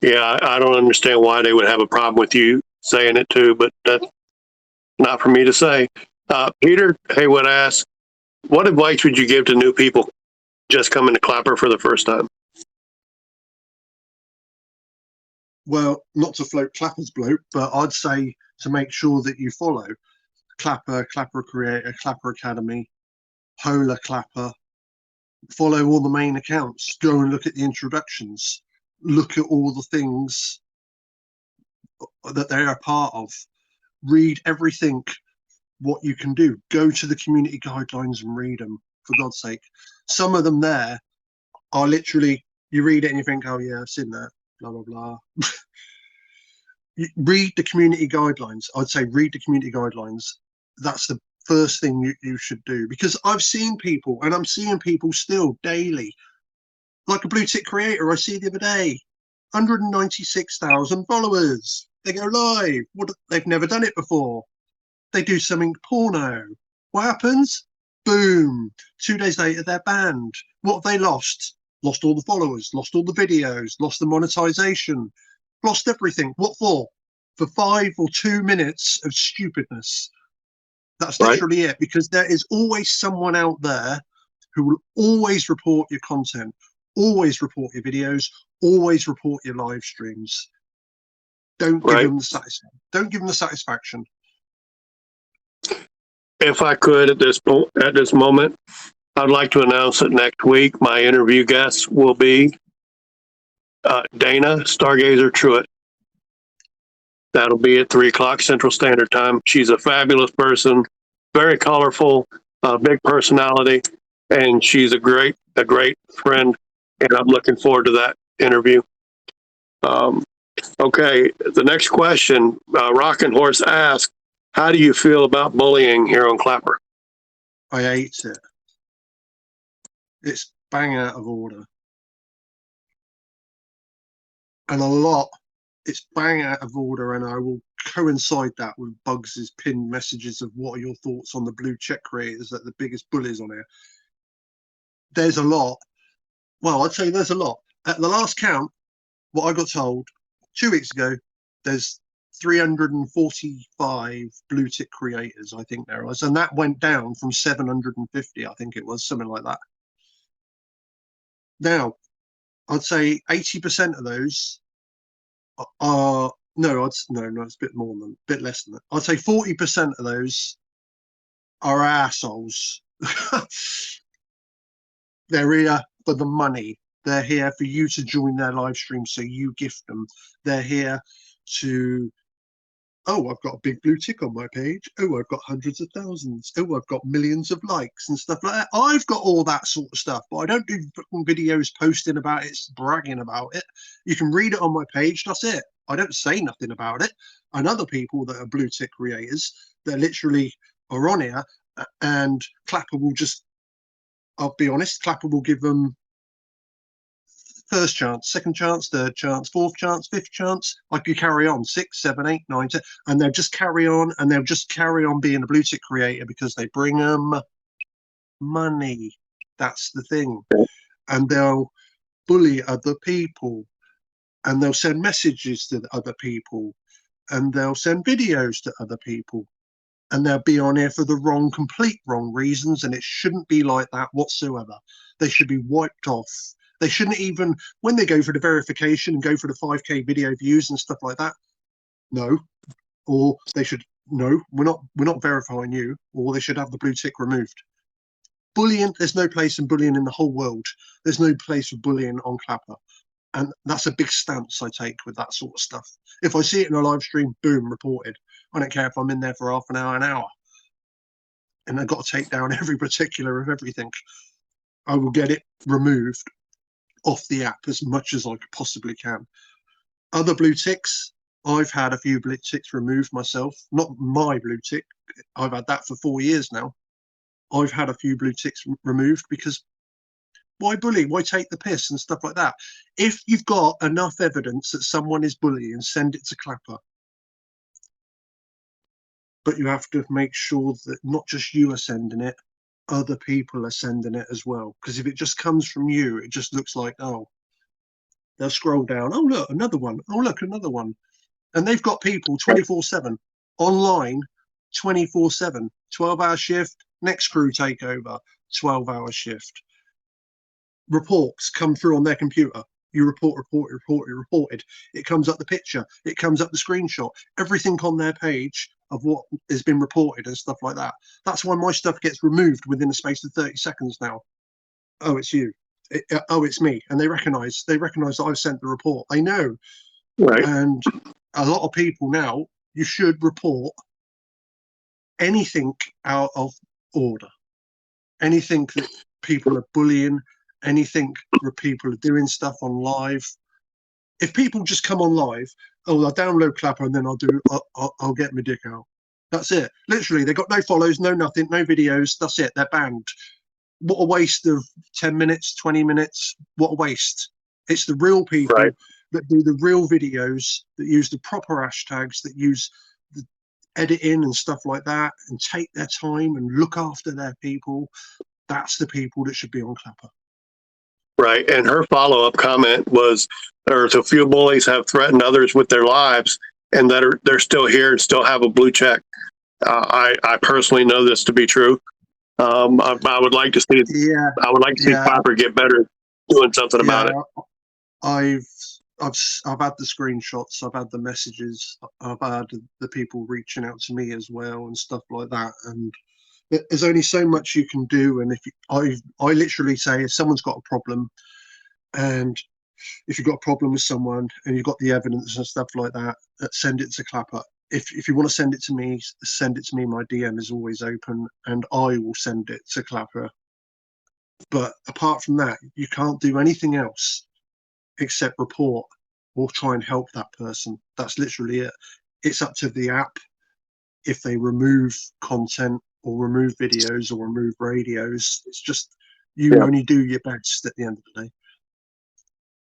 Yeah, I don't understand why they would have a problem with you saying it too, but that's not for me to say. Peter Haywood asks, what advice would you give to new people just coming to Clapper for the first time? Well, not to float Clapper's bloat, but I'd say to make sure that you follow Clapper, Clapper Creator, Clapper Academy, Hola Clapper. Follow all the main accounts. Go and look at the introductions. Look at all the things that they are part of. Read everything what you can do. Go to the community guidelines and read them, for God's sake. Some of them there are literally, you read it and you think, oh yeah, I've seen that, blah, blah, blah. Read the community guidelines. I'd say read the community guidelines. That's the first thing you should do, because I've seen people, and I'm seeing people still daily, like a blue tick creator I see the other day, 196,000 followers. They go live. They've never done it before. They do something porno. What happens? Boom. 2 days later, they're banned. What have they lost? Lost all the followers, lost all the videos, lost the monetization, lost everything. What for? For 5 or 2 minutes of stupidness. That's literally it, because there is always someone out there who will always report your content, always report your videos, always report your live streams. Don't give them the satisfaction. Don't give them the satisfaction. If I could at this moment, I'd like to announce that next week my interview guest will be Dana Stargazer Truitt. That'll be at 3 o'clock Central Standard Time. She's a fabulous person, very colorful, big personality, and she's a great friend. And I'm looking forward to that interview. Okay, the next question, Rockin' Horse asks, how do you feel about bullying here on Clapper? I hate it. It's bang out of order. And it's bang out of order, and I will coincide that with Bugs's pinned messages of what are your thoughts on the blue check creators, that the biggest bullies on here. There's a lot. Well, I'd say there's a lot. At the last count, what I got told 2 weeks ago, there's 345 blue tick creators, I think there was, and that went down from 750, I think it was, something like that. Now, I'd say 80% of those no, no, it's a bit more than, bit less than that. I'd say 40% of those are assholes. They're here for the money. They're here for you to join their live stream, so you gift them. They're here to, oh, I've got a big blue tick on my page. Oh, I've got hundreds of thousands. Oh, I've got millions of likes and stuff like that. I've got all that sort of stuff, but I don't do videos posting about it, bragging about it. You can read it on my page. That's it. I don't say nothing about it. And other people that are blue tick creators that literally are on here, and Clapper will just, I'll be honest, Clapper will give them first chance, second chance, third chance, fourth chance, fifth chance. I could carry on 6, 7, 8, 9, 10, and they'll just carry on, and they'll just carry on being a blue tick creator because they bring them money. That's the thing. And they'll bully other people, and they'll send messages to other people, and they'll send videos to other people, and they'll be on here for the complete wrong reasons, and it shouldn't be like that whatsoever. They should be wiped off. They shouldn't even, when they go for the verification and go for the 5K video views and stuff like that, no. Or they should, no, we're not verifying you, or they should have the blue tick removed. Bullying, there's no place in bullying in the whole world. There's no place for bullying on Clapper. And that's a big stance I take with that sort of stuff. If I see it in a live stream, boom, reported. I don't care if I'm in there for half an hour. And I've got to take down every particular of everything. I will get it removed off the app as much as I possibly can. Other blue ticks, I've had a few blue ticks removed myself. Not my blue tick. I've had that for 4 years now. I've had a few blue ticks removed because why bully? Why take the piss and stuff like that? If you've got enough evidence that someone is bullying, send it to Clapper. But you have to make sure that not just you are sending it, other people are sending it as well. Because if it just comes from you, it just looks like, oh, they'll scroll down. Oh, look, another one. Oh, look, another one. And they've got people 24/7 online, 24/7, 12-hour shift, next crew takeover, 12-hour shift. Reports come through on their computer. You reported. It comes up the picture. It comes up the screenshot. Everything on their page of what has been reported and stuff like that. That's why my stuff gets removed within the space of 30 seconds now. Oh, it's you. Oh, it's me. And they recognise that I've sent the report. They know. Right. And a lot of people now, you should report anything out of order. Anything that people are bullying, anything where people are doing stuff on live. If people just come on live, oh, I'll download Clapper and then I'll get my dick out. That's it. Literally, they've got no follows, no nothing, no videos. That's it. They're banned. What a waste of 10 minutes, 20 minutes. What a waste. It's the real people that do the real videos, that use the proper hashtags, that use the editing and stuff like that, and take their time and look after their people. That's the people that should be on Clapper. Right. And her follow-up comment was, there's a few bullies have threatened others with their lives, and they're still here and still have a blue check. I personally know this to be true. I would like to see. Yeah. I would like to see Clapper get better doing something about it. I've had the screenshots. I've had the messages. I've had the people reaching out to me as well and stuff like that. And there's only so much you can do. And I literally say, if someone's got a problem, and if you've got a problem with someone and you've got the evidence and stuff like that, send it to Clapper. If you want to send it to me, send it to me. My DM is always open, and I will send it to Clapper. But apart from that, you can't do anything else except report or try and help that person. That's literally it. It's up to the app if they remove content or remove videos or remove radios. It's just you only do your best at the end of the day.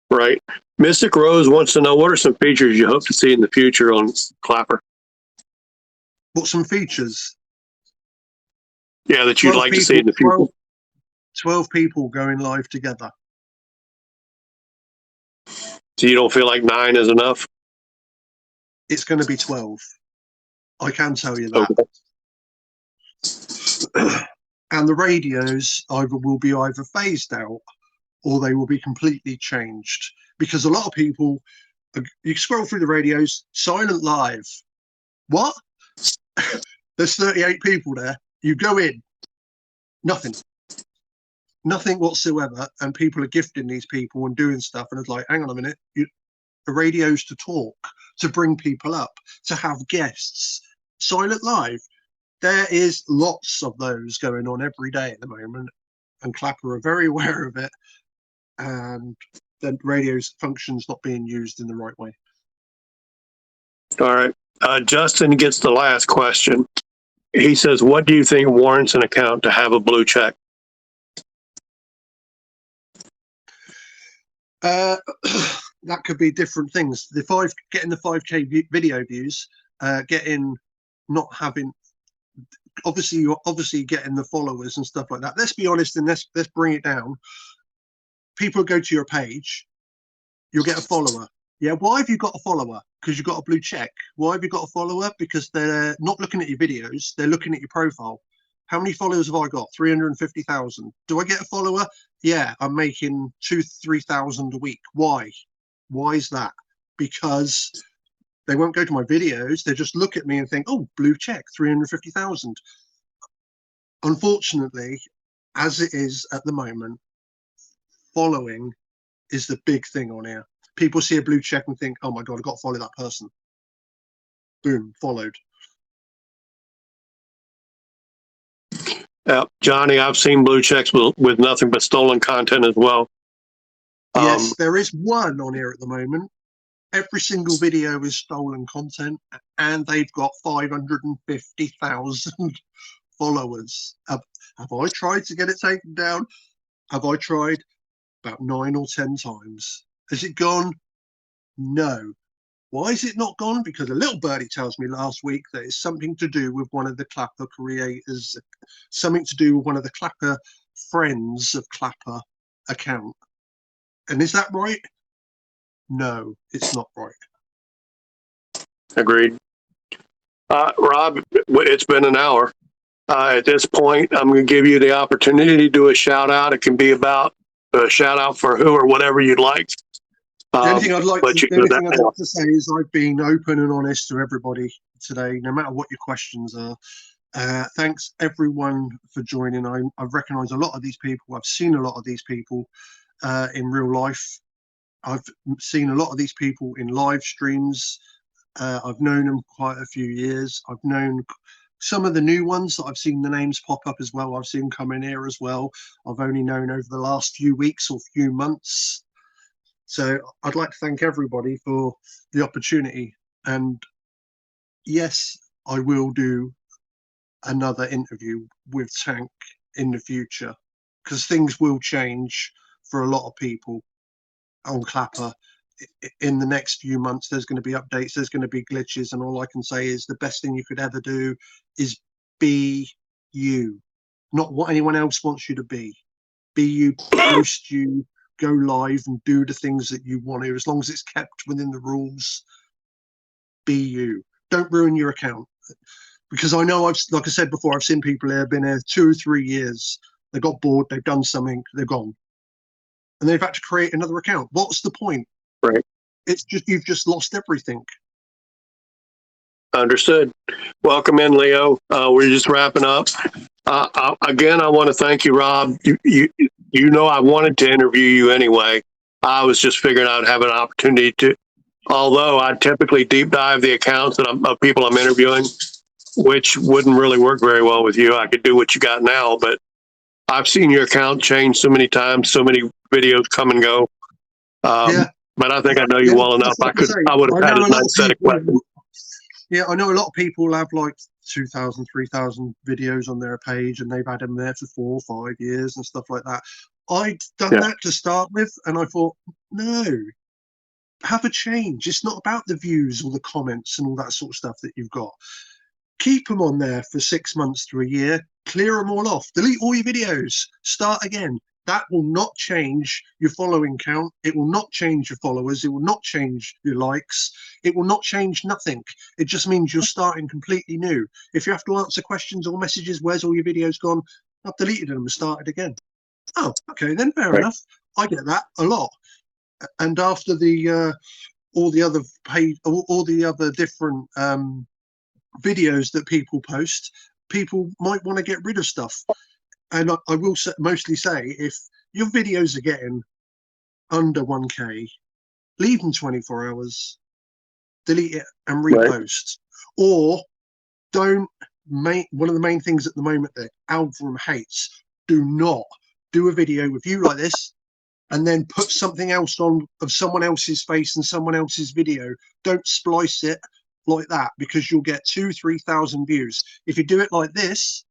Right. Mystic Rose wants to know, what are some features you hope to see in the future on Clapper? What some features? Yeah, that you'd like to see in the future. 12 people going live together. So you don't feel like 9 is enough? It's going to be 12. I can tell you that. Okay. And the radios will be either phased out or they will be completely changed. Because a lot of people You scroll through the radios, silent live. What? There's 38 people there. You go in, nothing whatsoever, and people are gifting these people and doing stuff, and it's like, hang on a minute, the radio's to talk, to bring people up, to have guests. Silent live. There is lots of those going on every day at the moment, and Clapper are very aware of it, and the radio's function's not being used in the right way. All right. Justin gets the last question. He says, what do you think warrants an account to have a blue check? That could be different things. Getting the 5K video views, not having, obviously getting the followers and stuff like that. Let's be honest, and let's bring it down. People go to your page, you'll get a follower. Yeah, why have you got a follower? Because you've got a blue check. Why have you got a follower? Because they're not looking at your videos, they're looking at your profile. How many followers have I got? 350,000. Do I get a follower? Yeah, I'm making 2,000-3,000 a week. Why? Why is that? Because they won't go to my videos. They just look at me and think, oh, blue check, 350,000. Unfortunately, as it is at the moment, following is the big thing on here. People see a blue check and think, oh my God, I've got to follow that person. Boom, followed. Johnny, I've seen blue checks with nothing but stolen content as well. Yes, there is one on here at the moment. Every single video is stolen content, and they've got 550,000 followers. Have I tried to get it taken down? Have I tried? About 9 or 10 times. Has it gone? No. Why is it not gone? Because a little birdie tells me last week that it's something to do with one of the Clapper creators, something to do with one of the Clapper friends of Clapper account. And is that right? No, it's not right. Agreed. Rob, it's been an hour. At this point, I'm going to give you the opportunity to do a shout out. It can be about a shout out for who or whatever you'd like. The only thing I'd like to say is I've been open and honest to everybody today, no matter what your questions are. Thanks everyone for joining. I've recognised a lot of these people. I've seen a lot of these people in real life. I've seen a lot of these people in live streams. I've known them quite a few years. I've known some of the new ones that I've seen the names pop up as well. I've seen come in here as well. I've only known over the last few weeks or few months. So I'd like to thank everybody for the opportunity. And yes, I will do another interview with Tank in the future, because things will change for a lot of people on Clapper. In the next few months, there's going to be updates, there's going to be glitches, and all I can say is the best thing you could ever do is be you, not what anyone else wants you to be. Be you, post you, go live and do the things that you want to, as long as it's kept within the rules. Be you. Don't ruin your account, because I know, like I said before, I've seen people here been here 2 or 3 years. They got bored, they've done something, they're gone, and they've had to create another account. What's the point? Right. It's just, you've just lost everything. Understood. Welcome in, Leo. We're just wrapping up. Again, I want to thank you, Rob. You know, I wanted to interview you anyway. I was just figuring out have an opportunity to, although I typically deep dive the accounts of people I'm interviewing, which wouldn't really work very well with you. I could do what you got now, but I've seen your account change so many times, so many videos come and go. Yeah. But I think I know you well enough. I would have had a nice set of questions. Yeah, I know a lot of people have like 2,000, 3,000 videos on their page, and they've had them there for 4 or 5 years and stuff like that. I'd done that to start with, and I thought, no, have a change. It's not about the views or the comments and all that sort of stuff that you've got. Keep them on there for 6 months to a year, clear them all off, delete all your videos, start again. That will not change your following count. It will not change your followers. It will not change your likes. It will not change nothing. It just means you're starting completely new. If you have to answer questions or messages, where's all your videos gone? I've deleted them and started again. Oh, okay, then fair enough. I get that a lot. And after the all the other all the other different videos that people post, people might want to get rid of stuff. And I will mostly say, if your videos are getting under 1K, leave them 24 hours, delete it and repost. Right. Or don't make, one of the main things at the moment that algorithm hates, do not do a video with you like this and then put something else on of someone else's face and someone else's video. Don't splice it like that, because you'll get 2,000-3,000 views. If you do it like this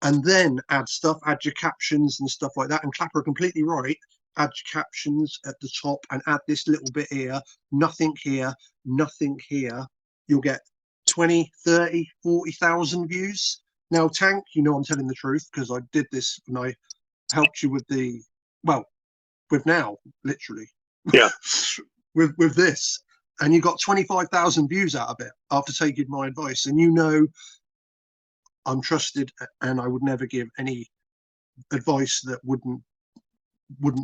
and then add stuff, add your captions and stuff like that, and Clapper are completely right, add your captions at the top and add this little bit here, nothing here, nothing here, you'll get 20, 30, 40,000 views. Now, Tank, you know I'm telling the truth, because I did this and I helped you with the, well, with now, literally. Yeah. with this. And you got 25,000 views out of it after taking my advice. And you know I'm trusted and I would never give any advice that wouldn't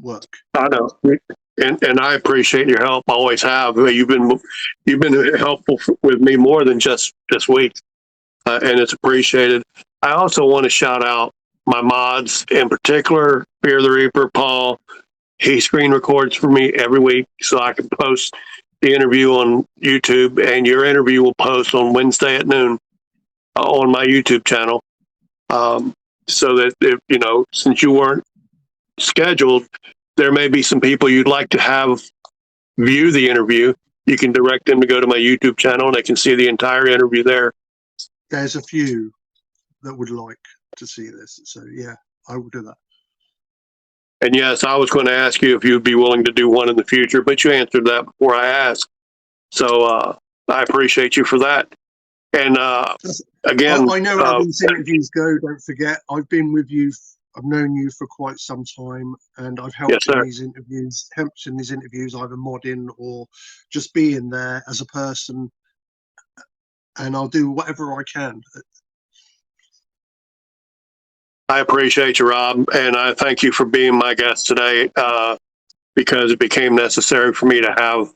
work. I know. And I appreciate your help. Always have. You've been helpful with me more than just this week, and it's appreciated. I also want to shout out my mods, in particular, Fear the Reaper, Paul. He screen records for me every week so I can post the interview on YouTube, and your interview will post on Wednesday at noon on my YouTube channel. So that, if, you know, since you weren't scheduled, there may be some people you'd like to have view the interview. You can direct them to go to my YouTube channel and they can see the entire interview there. There's a few that would like to see this. So yeah, I will do that. And yes, I was going to ask you if you'd be willing to do one in the future, but you answered that before I asked. So I appreciate you for that. And again, I know how these interviews go. Don't forget, I've been with you. I've known you for quite some time, and I've helped in these interviews. Either modding or just being there as a person. And I'll do whatever I can. I appreciate you, Rob, and I thank you for being my guest today, because it became necessary for me to have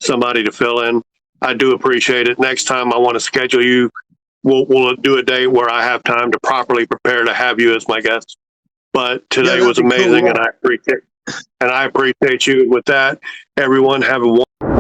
somebody to fill in. I do appreciate it. Next time I want to schedule you, we'll do a date where I have time to properly prepare to have you as my guest. But today was amazing, cool. And I appreciate you. With that, everyone, have a wonderful